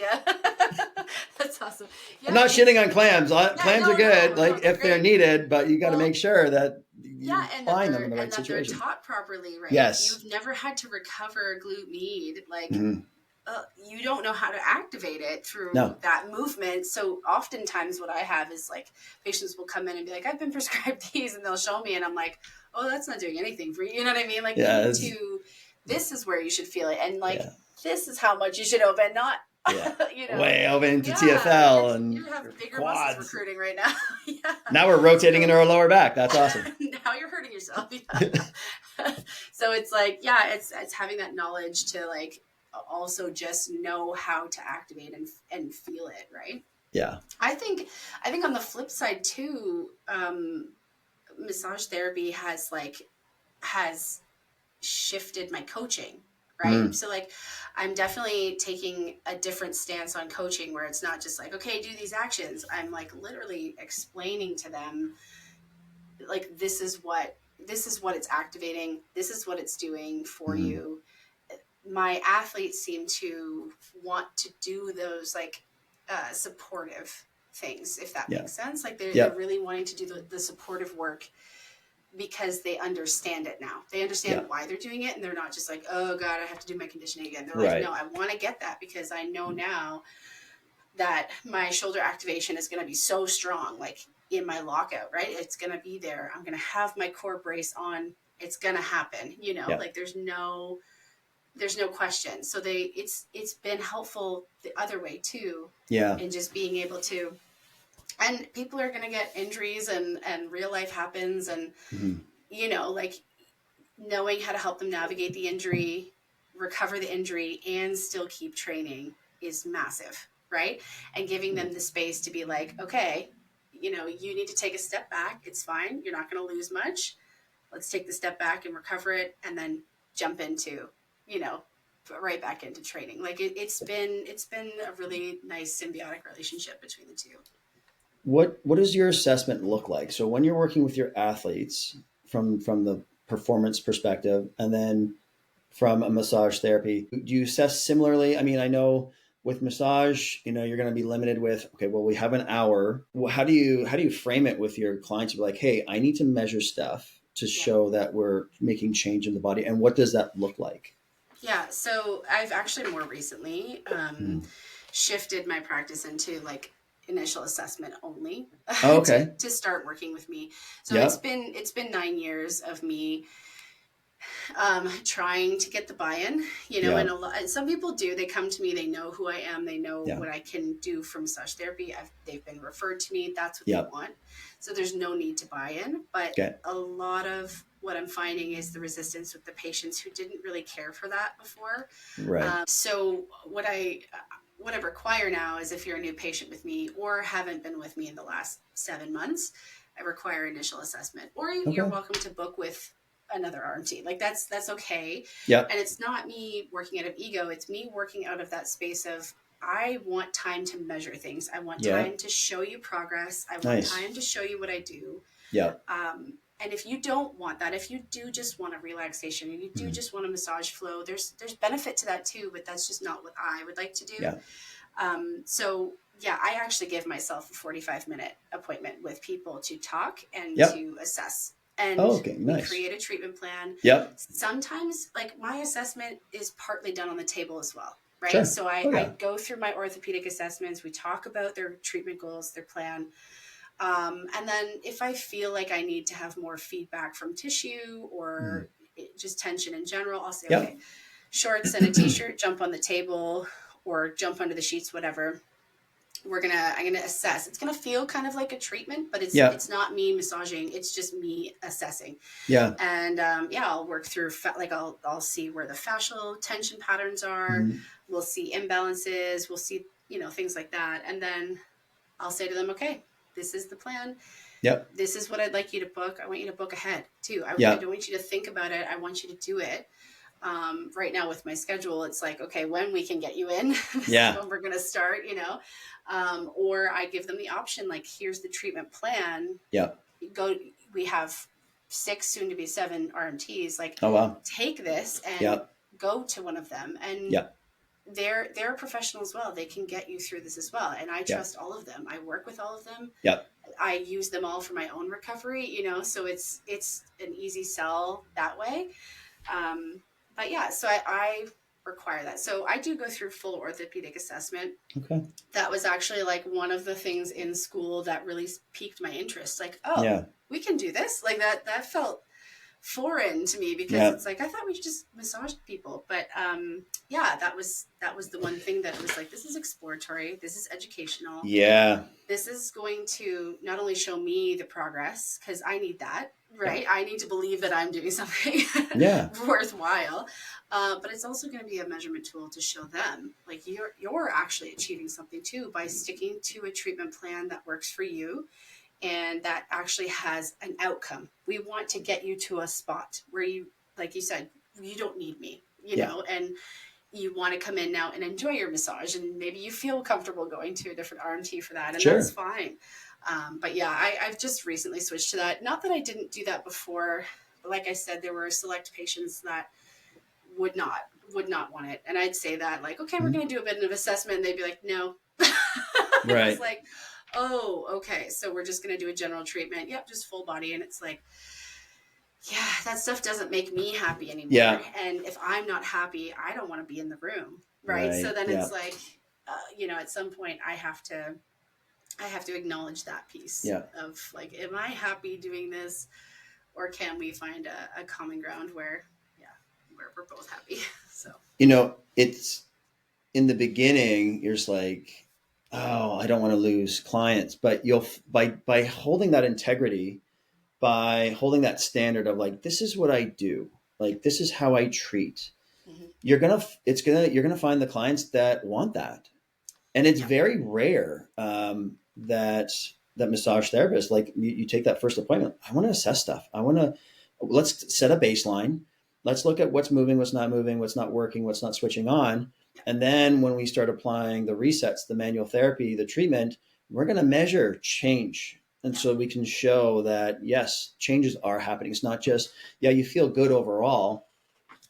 that's awesome. I'm not shitting on clams. Clams are good, if they're needed, but you got to make sure that you find them in the right situation. They're taught properly, right? Yes. You've never had to recover glute med. You don't know how to activate it through that movement. So oftentimes what I have is like patients will come in and be like, I've been prescribed these, and they'll show me and I'm like, oh, that's not doing anything for you. You know what I mean? Like this is where you should feel it. And this is how much you should open, not, way over into TFL and you have bigger muscles recruiting right now. Now we're rotating into our lower back. That's awesome. Now you're hurting yourself. So it's like, it's having that knowledge to like, also just know how to activate and feel it, right? Yeah. I think on the flip side too, massage therapy has shifted my coaching, right? So like I'm definitely taking a different stance on coaching where it's not just like, okay, do these actions. I'm like literally explaining to them like this is what it's activating, this is what it's doing for you. my athletes seem to want to do those like supportive things, if that makes sense. Like they're really wanting to do the supportive work because they understand it now. They understand why they're doing it, and they're not just like, oh God, I have to do my conditioning again. They're like, no, I want to get that because I know now that my shoulder activation is going to be so strong, like in my lockout, right? It's going to be there. I'm going to have my core brace on. It's going to happen, you know, like there's no question. So it's been helpful the other way too. Yeah. And just being able to, and people are going to get injuries and real life happens. And, you know, like knowing how to help them navigate the injury, recover the injury, and still keep training is massive, right? And giving them the space to be like, okay, you know, you need to take a step back. It's fine. You're not going to lose much. Let's take the step back and recover it, and then jump into, you know, right back into training. Like it's been a really nice symbiotic relationship between the two. What does your assessment look like? So when you're working with your athletes from the performance perspective, and then from a massage therapy, do you assess similarly? I mean, I know with massage, you know, you're going to be limited with, okay, well, we have an hour. Well, how do you frame it with your clients? To be like, hey, I need to measure stuff to show that we're making change in the body. And what does that look like? Yeah. So I've actually more recently shifted my practice into like initial assessment only to start working with me. So it's been 9 years of me trying to get the buy-in, you know, and some people do, they come to me, they know who I am, they know what I can do for massage therapy. They've been referred to me. That's what they want. So there's no need to buy in, but a lot of what I'm finding is the resistance with the patients who didn't really care for that before. Right. So what I require now is if you're a new patient with me or haven't been with me in the last 7 months, I require initial assessment, or you're welcome to book with another RMT. Like that's okay. Yeah. And it's not me working out of ego. It's me working out of that space of, I want time to measure things. I want time to show you progress. I want time to show you what I do. Yeah. And if you don't want that, if you do just want a relaxation and you do just want a massage flow, there's benefit to that too, but that's just not what I would like to do. Yeah. So I actually give myself a 45-minute appointment with people to talk and to assess. And we create a treatment plan. Yep. Sometimes, like, my assessment is partly done on the table as well, right? Sure. So I go through my orthopedic assessments. We talk about their treatment goals, their plan. And then if I feel like I need to have more feedback from tissue or just tension in general, I'll say, okay, shorts and a t-shirt, jump on the table or jump under the sheets, whatever. I'm gonna assess. It's gonna feel kind of like a treatment, but it's not me massaging. It's just me assessing. Yeah. And I'll work through I'll see where the fascial tension patterns are. We'll see imbalances. We'll see, you know, things like that. And then I'll say to them, okay, this is the plan. Yep. This is what I'd like you to book. I want you to book ahead too. I don't want you to think about it. I want you to do it. Right now with my schedule, it's like, okay, when we can get you in, this is when we're going to start, you know, or I give them the option, like, here's the treatment plan. Yeah. We have 6, soon to be 7 RMTs. Like, take this and go to one of them. And they're a professional as well. They can get you through this as well. And I trust all of them. I work with all of them. Yep. I use them all for my own recovery, you know, so it's an easy sell that way. But so I require that. So I do go through full orthopedic assessment. Okay. That was actually like one of the things in school that really piqued my interest. Like, we can do this. Like that felt foreign to me because it's like, I thought we just massaged people. But that was the one thing that was like, this is exploratory. This is educational. Yeah. This is going to not only show me the progress, because I need that. Right. Yeah. I need to believe that I'm doing something worthwhile. But it's also going to be a measurement tool to show them like you're actually achieving something too by sticking to a treatment plan that works for you and that actually has an outcome. We want to get you to a spot where you, like you said, you don't need me, you know, and you want to come in now and enjoy your massage, and maybe you feel comfortable going to a different RMT for that, and that's fine. But I've just recently switched to that. Not that I didn't do that before, but like I said, there were select patients that would not would not want it. And I'd say that like, okay, we're going to do a bit of assessment. And they'd be like, no. Right. It's like, oh, okay. So we're just going to do a general treatment. Yep. Just full body. And it's like, yeah, that stuff doesn't make me happy anymore. Yeah. And if I'm not happy, I don't want to be in the room. Right. So then it's like, at some point I have to acknowledge that piece of like, am I happy doing this, or can we find a common ground where we're both happy? So, it's in the beginning, you're just like, oh, I don't want to lose clients, but you'll, by holding that integrity, by holding that standard of like, this is what I do, like, this is how I treat, you're going to find the clients that want that. And it's very rare that massage therapist, like you take that first appointment. I want to assess stuff. Let's set a baseline. Let's look at what's moving, what's not moving, what's not working, what's not switching on. And then when we start applying the resets, the manual therapy, the treatment, we're going to measure change. And so we can show that, yes, changes are happening. It's not just, you feel good overall,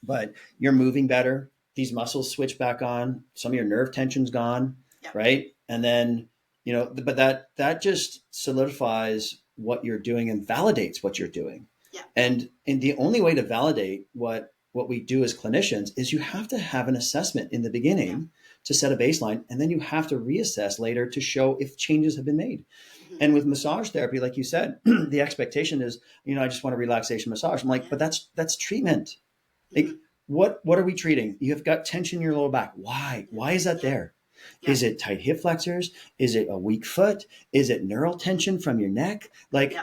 but you're moving better. These muscles switch back on. Some of your nerve tension's gone, right? And then, but that just solidifies what you're doing and validates what you're doing. Yeah. And the only way to validate what we do as clinicians is you have to have an assessment in the beginning to set a baseline, and then you have to reassess later to show if changes have been made. And with massage therapy, like you said, the expectation is, I just want a relaxation massage. I'm like, but that's treatment. Like, what are we treating? You have got tension in your lower back. Why? Why is that there? Yeah. Is it tight hip flexors? Is it a weak foot? Is it neural tension from your neck? Like,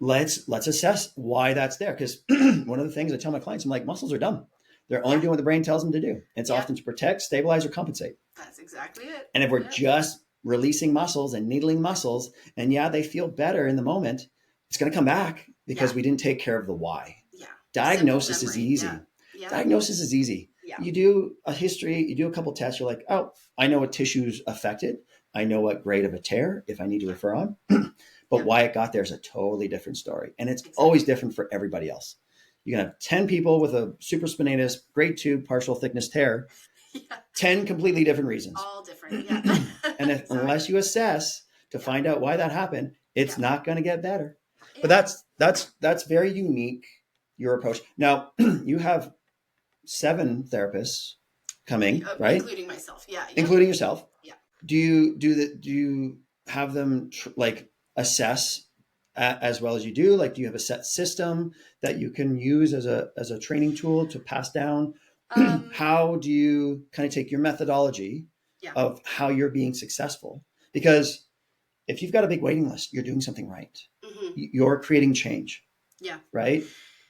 let's assess why that's there. Because one of the things I tell my clients, I'm like, muscles are dumb. They're only doing what the brain tells them to do. It's often to protect, stabilize, or compensate. That's exactly it. And if we're just releasing muscles and needling muscles, and they feel better in the moment, it's going to come back because we didn't take care of the why. Yeah. Diagnosis is easy. Yeah. Diagnosis is easy. Yeah. You do a history, you do a couple tests, you're like, oh, I know what tissue's affected. I know what grade of a tear, if I need to refer on. But why it got there is a totally different story. And it's always different for everybody else. You can have 10 people with a supraspinatus, grade 2 partial thickness tear, 10 completely different reasons. All different, yeah. And unless you assess to find out why that happened, it's not going to get better. But that's very unique, your approach. Now, you have 7 therapists coming, right? Including myself, Including yourself. Yeah. Do you have them assess as well as you do? Like, do you have a set system that you can use as a training tool to pass down? How do you kind of take your methodology of how you're being successful? Because if you've got a big waiting list, you're doing something right. Mm-hmm. You're creating change. Yeah. Right.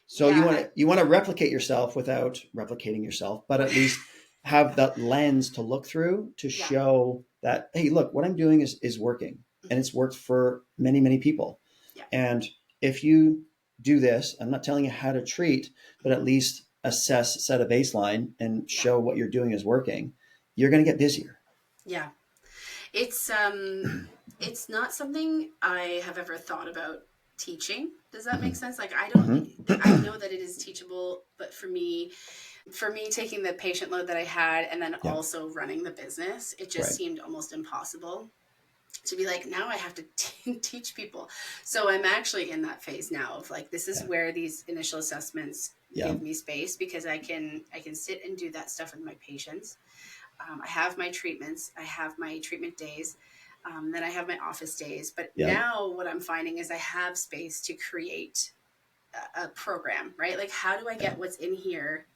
So you want to replicate yourself without replicating yourself, but at least have that lens to look through to show that, hey, look, what I'm doing is working, and it's worked for many, many people. Yeah. And if you do this, I'm not telling you how to treat, but at least assess, set a baseline, and show what you're doing is working, you're going to get busier. Yeah. It's not something I have ever thought about teaching. Does that make sense? Like, I know that it is teachable, but for me taking the patient load that I had and then also running the business, it just seemed almost impossible to be like, now I have to teach people. So I'm actually in that phase now of like, this is where these initial assessments give me space, because I can sit and do that stuff with my patients. I have my treatments, I have my treatment days, then I have my office days. But now what I'm finding is I have space to create a program, right? Like, how do I get what's in here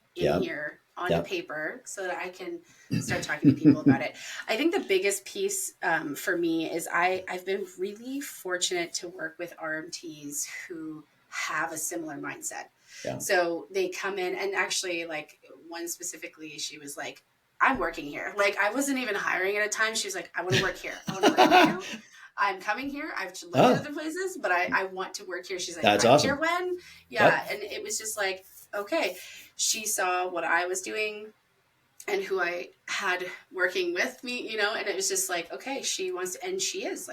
on paper so that I can start talking to people about it? I think the biggest piece for me is I've been really fortunate to work with RMTs who have a similar mindset. Yeah. So they come in, and actually, like, one specifically, she was like, I'm working here. Like, I wasn't even hiring at a time. She was like, I want to work here. I want to work here. I'm coming here. I've looked at other places, but I want to work here. She's like, that's right awesome. Here when? Yeah. Yep. And it was just like, okay. She saw what I was doing and who I had working with me, and it was just like, okay, she wants to, and she is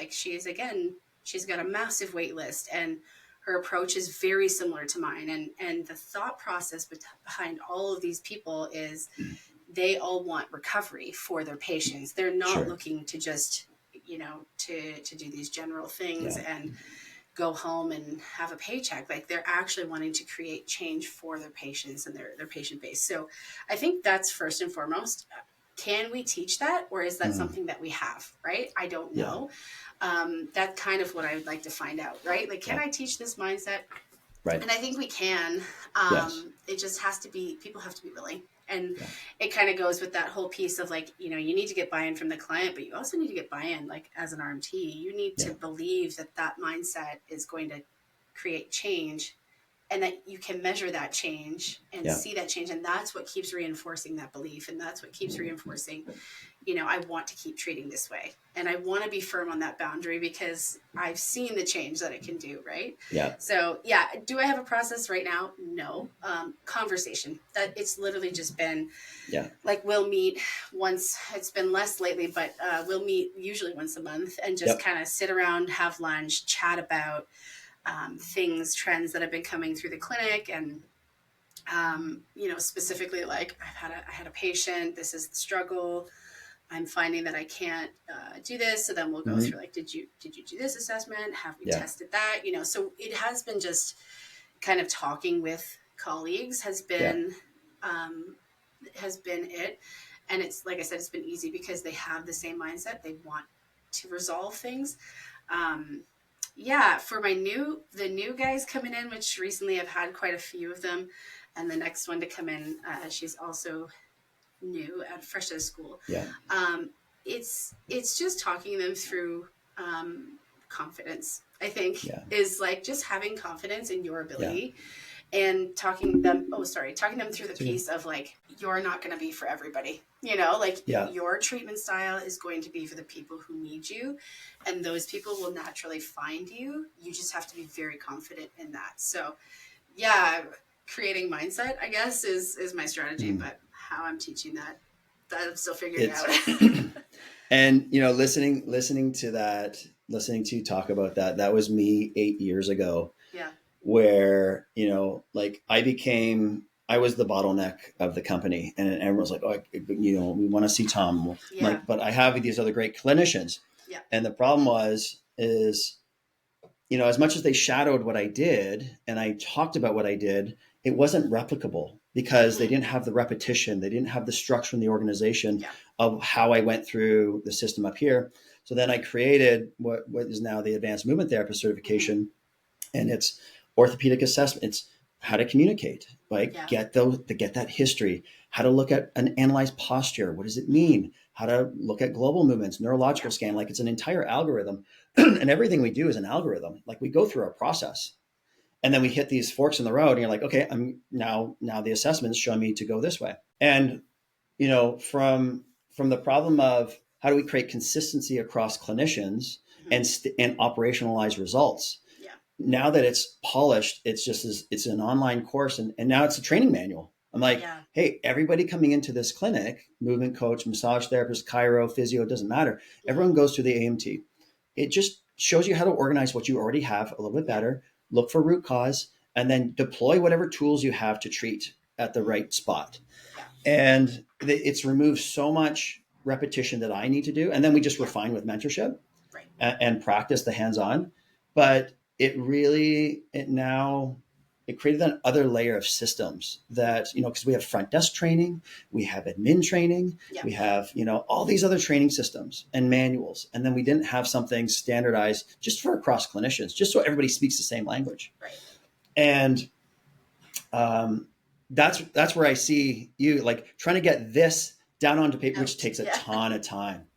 again, she's got a massive wait list, and her approach is very similar to mine. And the thought process behind all of these people is they all want recovery for their patients. They're not Sure. looking to just, to do these general things Yeah. and go home and have a paycheck. Like, they're actually wanting to create change for their patients and their patient base. So I think that's first and foremost. Can we teach that, or is that something that we have, right? I don't know. That's kind of what I would like to find out, right? Like, can I teach this mindset? Right. And I think we can. Yes. It just has to be, people have to be willing. And it kind of goes with that whole piece of like, you need to get buy-in from the client, but you also need to get buy-in, like as an RMT, you need to believe that that mindset is going to create change, and that you can measure that change and see that change. And that's what keeps reinforcing that belief. And that's what keeps reinforcing, I want to keep treating this way. And I want to be firm on that boundary because I've seen the change that it can do. Right. Yeah. So do I have a process right now? No. Conversation, that it's literally just been like, we'll meet once. It's been less lately, but we'll meet usually once a month and just kind of sit around, have lunch, chat about things, trends that have been coming through the clinic. And, specifically, like I had a patient, this is the struggle. I'm finding that I can't do this. So then we'll go through, like, did you do this assessment? Have we tested that? So it has been just kind of talking with colleagues has been it. And it's, like I said, it's been easy because they have the same mindset. They want to resolve things. For the new guys coming in, which recently I've had quite a few of them. And the next one to come in, she's also new and fresh out of school. It's just talking them through confidence, I think, is like just having confidence in your ability and talking them through the piece of like, you're not going to be for everybody, your treatment style is going to be for the people who need you, and those people will naturally find you. You just have to be very confident in that. So creating mindset, I guess, is my strategy, but how I'm teaching that I'm still figuring out. And, listening to you talk about that was me 8 years ago. Where, I was the bottleneck of the company, and everyone was like, we want to see Tom. But I have these other great clinicians. And the problem is, as much as they shadowed what I did and I talked about what I did, it wasn't replicable because they didn't have the repetition. They didn't have the structure in the organization of how I went through the system up here. So then I created what is now the advanced movement therapist certification, and it's orthopedic assessment. It's how to communicate, get that history, how to look at and analyze posture. What does it mean? How to look at global movements, neurological scan. Like, it's an entire algorithm and everything we do is an algorithm. Like, we go through our process and then we hit these forks in the road and you're like, okay, I'm now the assessment's showing me to go this way. And, from the problem of how do we create consistency across clinicians and operationalize results? Now that it's polished, it's an online course and now it's a training manual. I'm like, hey, everybody coming into this clinic, movement coach, massage therapist, chiro, physio, it doesn't matter. Everyone goes through the AMT. It just shows you how to organize what you already have a little bit better, look for root cause, and then deploy whatever tools you have to treat at the right spot. And it's removed so much repetition that I need to do. And then we just refine with mentorship and practice the hands-on. But it created an other layer of systems that, because we have front desk training, we have admin training, we have, all these other training systems and manuals. And then we didn't have something standardized just for across clinicians, just so everybody speaks the same language. And that's where I see you, like, trying to get this down onto paper, which takes a ton of time.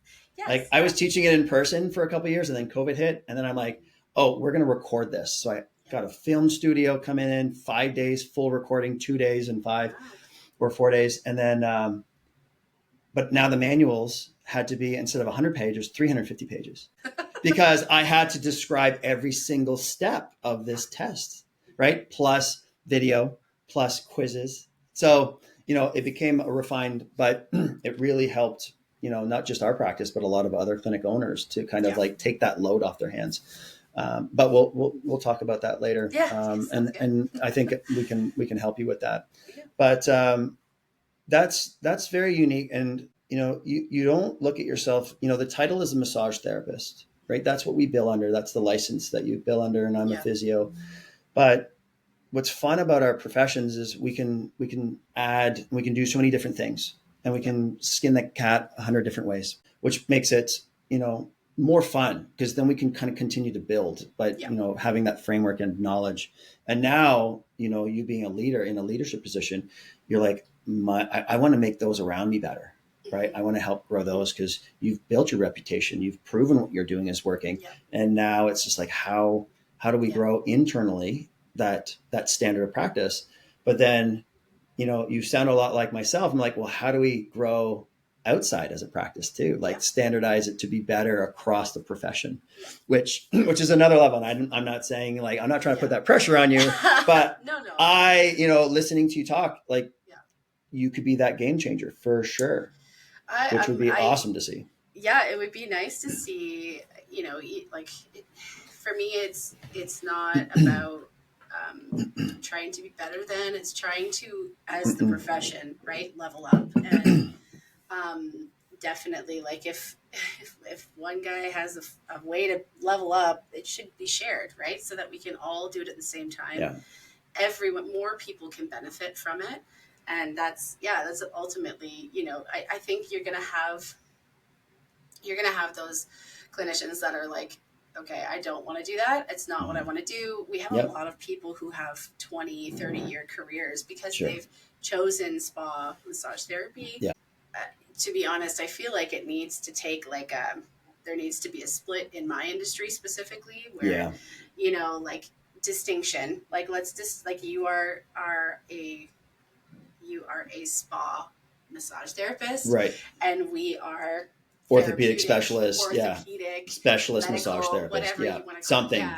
I was teaching it in person for a couple of years and then COVID hit. And then I'm like, oh, we're going to record this. So I got a film studio coming in 5 days, full recording, 2 days and 5 or 4 days. And then, but now the manuals had to be, instead of 100 pages, 350 pages because I had to describe every single step of this test, right? Plus video, plus quizzes. So, it became a refined, but it really helped, not just our practice, but a lot of other clinic owners to kind of like take that load off their hands. But we'll talk about that later. And I think we can help you with that. But That's very unique. And, you don't look at yourself, the title is a massage therapist, right? That's what we bill under. That's the license that you bill under. And I'm a Yeah. physio. But what's fun about our professions is we can do so many different things, and we can skin the cat 100 different ways, which makes it, more fun, because then we can kind of continue to build, but, Yeah. having that framework and knowledge. And now, you being a leader in a leadership position, you're like, I want to make those around me better. Right. I want to help grow those, because you've built your reputation. You've proven what you're doing is working. Yeah. And now it's just like, how do we grow internally that standard of practice? But then, you sound a lot like myself. I'm like, well, how do we grow outside as a practice too? Like, standardize it to be better across the profession, which is another level. And I'm not saying, like, I'm not trying to put that pressure on you, but no. Listening to you talk, like, you could be that game changer for sure, which would be awesome to see. Yeah, it would be nice to see, like, for me, it's not about trying to be better than, it's trying to, as the profession, right, level up. And definitely, like, if one guy has a way to level up, it should be shared, right? So that we can all do it at the same time. Yeah. More people can benefit from it. And that's ultimately, I think you're going to have those clinicians that are like, okay, I don't want to do that. It's not what I want to do. We have a lot of people who have 20, 30-year careers because they've chosen spa massage therapy. Yeah. To be honest, I feel like it needs to take there needs to be a split in my industry specifically where, like, distinction, like, let's just, like, you are a spa massage therapist, right? And we are orthopedic specialist, specialist medical, massage therapist, whatever you want to call something.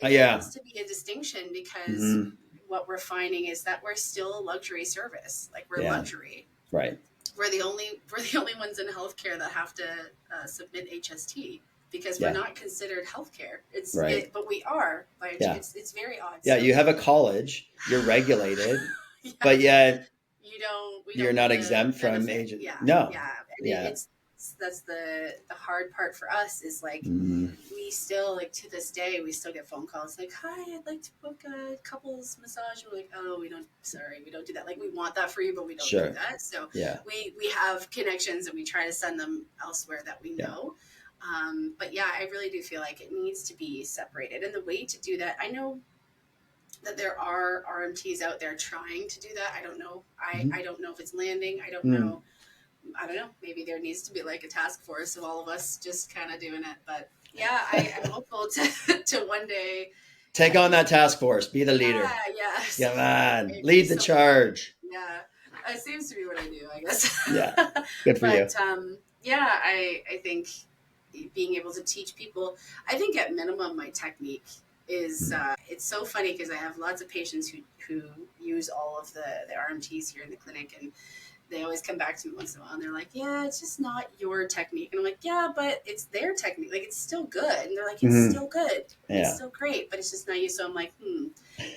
It needs to be a distinction, because what we're finding is that we're still a luxury service. Like, we're luxury, right? We're the only ones in healthcare that have to submit HST, because we're not considered healthcare. But we are. It's very odd. Yeah, so you have a college, you're regulated, but yet you're not exempt from agent. No. Yeah. I mean, that's the hard part for us is, like, we still, like, to this day, we still get phone calls like, hi, I'd like to book a couples massage. We're like, oh, we don't do that. Like, we want that for you, but we don't do that. So we have connections, and we try to send them elsewhere that we know. But I really do feel like it needs to be separated. And the way to do that, I know that there are RMTs out there trying to do that. I don't know. I don't know if it's landing. I don't know. I don't know. Maybe there needs to be, like, a task force of all of us just kind of doing it. But I'm hopeful to one day take on that task force, be the leader. Yeah, man, lead the charge. Yeah, it seems to be what I do, I guess. Yeah, good for you. I think being able to teach people, I think at minimum my technique is it's so funny, because I have lots of patients who use all of the RMTs here in the clinic, and they always come back to me once in a while, and they're like, yeah, it's just not your technique. And I'm like, yeah, but it's their technique. Like, it's still good. And they're like, it's still good. It's still great, but it's just not you. So I'm like,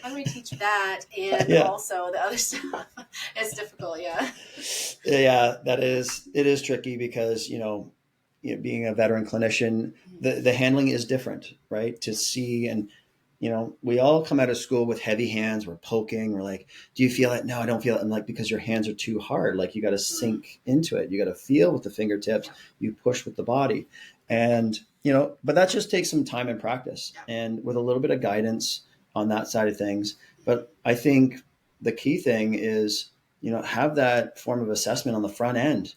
how do I teach that? And also the other stuff. It's difficult. Yeah. Yeah, it is tricky, because, being a veteran clinician, the handling is different, right? To see, and, we all come out of school with heavy hands. We're poking. We're like, do you feel it? No, I don't feel it. And, like, because your hands are too hard, like, you got to sink into it. You got to feel with the fingertips. You push with the body. And, but that just takes some time and practice, and with a little bit of guidance on that side of things. But I think the key thing is, have that form of assessment on the front end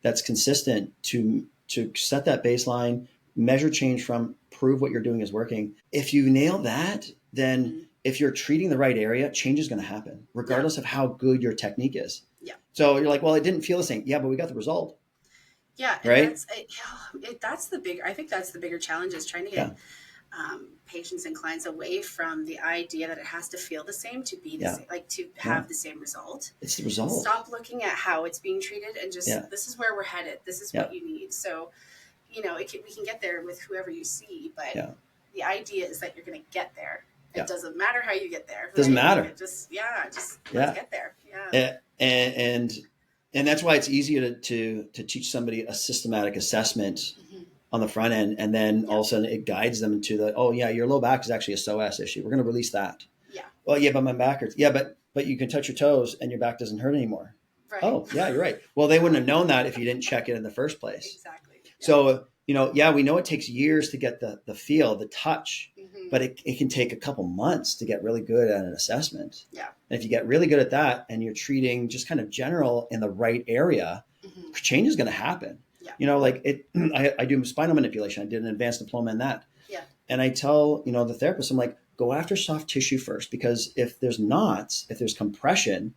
that's consistent to set that baseline, measure change from, prove what you're doing is working. If you nail that, then if you're treating the right area, change is going to happen, regardless of how good your technique is. Yeah. So you're like, well, it didn't feel the same. Yeah, but we got the result. Yeah. Right. I think that's the bigger challenge, is trying to get patients and clients away from the idea that it has to feel the same to be the same, like, to have the same result. It's the result. Stop looking at how it's being treated, and just, this is where we're headed. This is what you need. So, we can get there with whoever you see, but the idea is that you're going to get there. It doesn't matter how you get there. Right? Doesn't matter. Let's get there. Yeah. And And that's why it's easier to teach somebody a systematic assessment Mm-hmm. on the front end. And then all of a sudden it guides them to the, oh yeah, your low back is actually a psoas issue. We're going to release that. Yeah. Well, yeah, but my back hurts. Yeah, but you can touch your toes and your back doesn't hurt anymore. Right. Oh yeah, you're right. Well, they wouldn't have known that if you didn't check it in the first place. Exactly. Yeah. So, yeah, we know it takes years to get the feel, the touch, Mm-hmm. but it can take a couple months to get really good at an assessment. Yeah. And if you get really good at that and you're treating just kind of general in the right area, Mm-hmm. change is going to happen. Yeah. Like I do spinal manipulation. I did an advanced diploma in that. Yeah. And I tell, the therapist, I'm like, go after soft tissue first, because if there's knots, if there's compression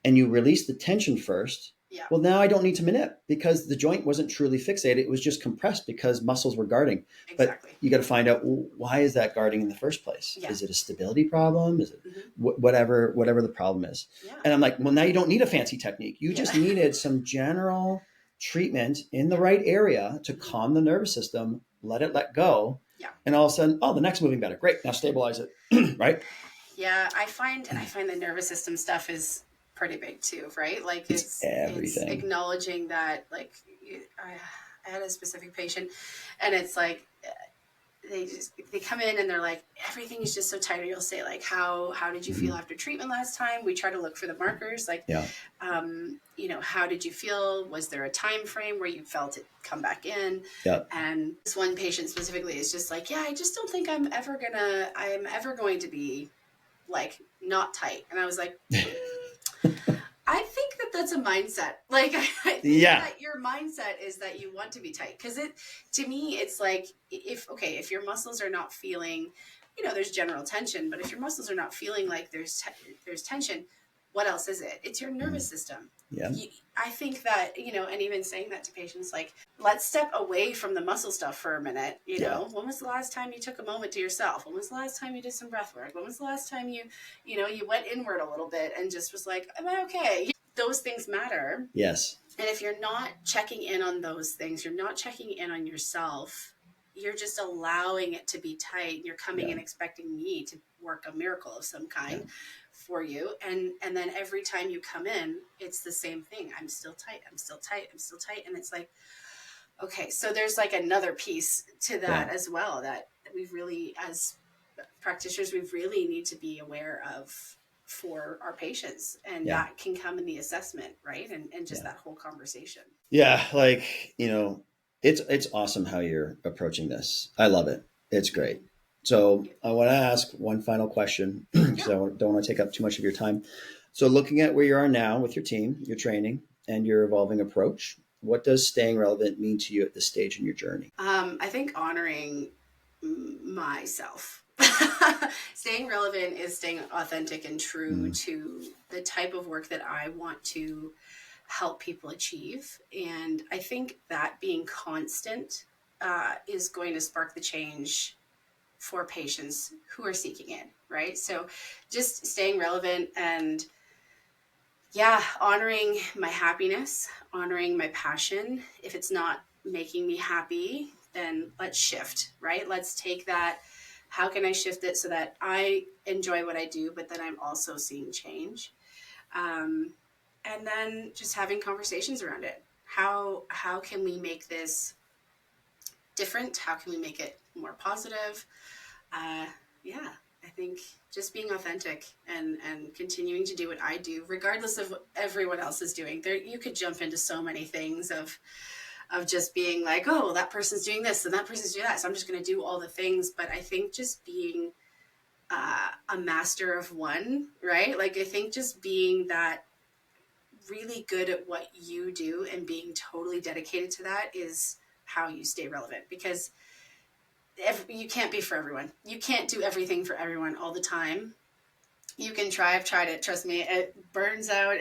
and you release the tension first, Yeah. well, now I don't need to manip because the joint wasn't truly fixated. It was just compressed because muscles were guarding. Exactly. But you got to find out, why is that guarding in the first place? Yeah. Is it a stability problem? Is it Mm-hmm. whatever the problem is? Yeah. And I'm like, well, now you don't need a fancy technique. You Yeah. just needed some general treatment in the right area to calm the nervous system, let go. Yeah. And all of a sudden, the neck's moving better. Great. Now stabilize it. Right. Yeah. I find the nervous system stuff is pretty big too, right? Like It's everything. It's acknowledging that, like, I had a specific patient, and it's like they come in and they're like, everything is just so tight. Or you'll say like, how did you feel after treatment last time? We try to look for the markers, like, Yeah. How did you feel? Was there a time frame where you felt it come back in? Yeah. And this one patient specifically is just like, yeah, I just don't think I'm ever going to be like not tight. And I was like, I think that's a mindset. Like, I think that your mindset is that you want to be tight. Because to me, it's like, if your muscles are not feeling, there's general tension, but if your muscles are not feeling like there's tension, what else is it? It's your nervous system. Yeah. I think that, and even saying that to patients, like, let's step away from the muscle stuff for a minute. When was the last time you took a moment to yourself? When was the last time you did some breath work? When was the last time you went inward a little bit and just was like, am I okay? Those things matter. Yes. And if you're not checking in on those things, you're not checking in on yourself, you're just allowing it to be tight. You're coming and expecting me to work a miracle of some kind for you. And then every time you come in, it's the same thing. I'm still tight. I'm still tight. I'm still tight. And it's like, okay, so there's like another piece to that as well, that we really, as practitioners, we really need to be aware of for our patients. And that can come in the assessment, right? And just that whole conversation. Yeah. Like, it's awesome how you're approaching this. I love it. It's great. So I want to ask one final question because I don't want to take up too much of your time. So looking at where you are now with your team, your training, and your evolving approach, what does staying relevant mean to you at this stage in your journey? I think honoring myself. Staying relevant is staying authentic and true to the type of work that I want to help people achieve. And I think that being constant is going to spark the change for patients who are seeking it, right? So just staying relevant and honoring my happiness, honoring my passion. If it's not making me happy, then let's shift, right? Let's take that. How can I shift it so that I enjoy what I do, but then I'm also seeing change? And then just having conversations around it. How can we make this different? How can we make it more positive? I think just being authentic and continuing to do what I do, regardless of what everyone else is doing. There, you could jump into so many things of just being like, oh, that person's doing this and that person's doing that, so I'm just going to do all the things. But I think just being a master of one, right? Like, I think just being that really good at what you do and being totally dedicated to that is how you stay relevant, because you can't be for everyone. You can't do everything for everyone all the time. You can try. I've tried it. Trust me, it burns out.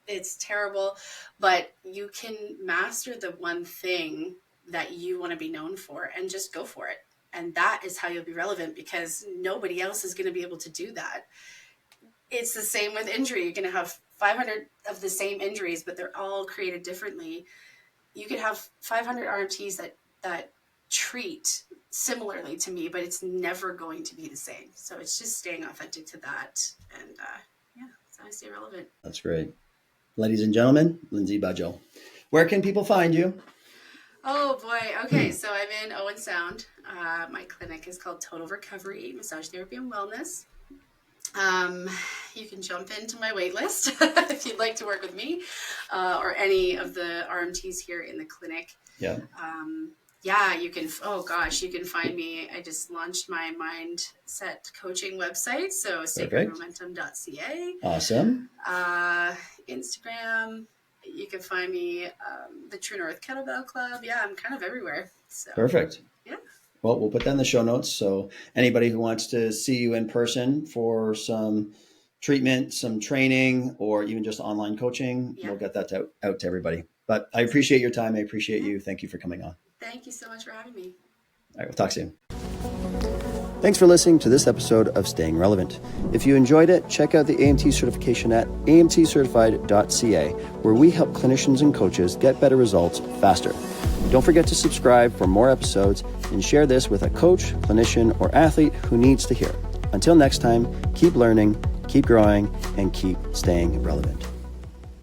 It's terrible, but you can master the one thing that you want to be known for and just go for it. And that is how you'll be relevant, because nobody else is going to be able to do that. It's the same with injury. You're going to have 500 of the same injuries, but they're all created differently. You could have 500 RMTs that treat similarly to me, but it's never going to be the same. So it's just staying authentic to that. And that's how I stay relevant. That's great. Ladies and gentlemen, Lyndsay Budgell. Where can people find you? Oh boy. Okay. So I'm in Owen Sound. My clinic is called Total Recovery, Massage Therapy and Wellness. You can jump into my wait list if you'd like to work with me, or any of the RMTs here in the clinic. Yeah. You can, you can find me. I just launched my mindset coaching website. So sacredmomentum.ca. Awesome. Instagram. You can find me, the True North Kettlebell Club. Yeah, I'm kind of everywhere. So. Perfect. Yeah. Well, we'll put that in the show notes. So anybody who wants to see you in person for some treatment, some training, or even just online coaching, we'll get that out to everybody. But I appreciate your time. I appreciate you. Thank you for coming on. Thank you so much for having me. All right, we'll talk soon. Thanks for listening to this episode of Staying Relevant. If you enjoyed it, check out the AMT certification at amtcertified.ca, where we help clinicians and coaches get better results faster. Don't forget to subscribe for more episodes and share this with a coach, clinician, or athlete who needs to hear it. Until next time, keep learning, keep growing, and keep staying relevant.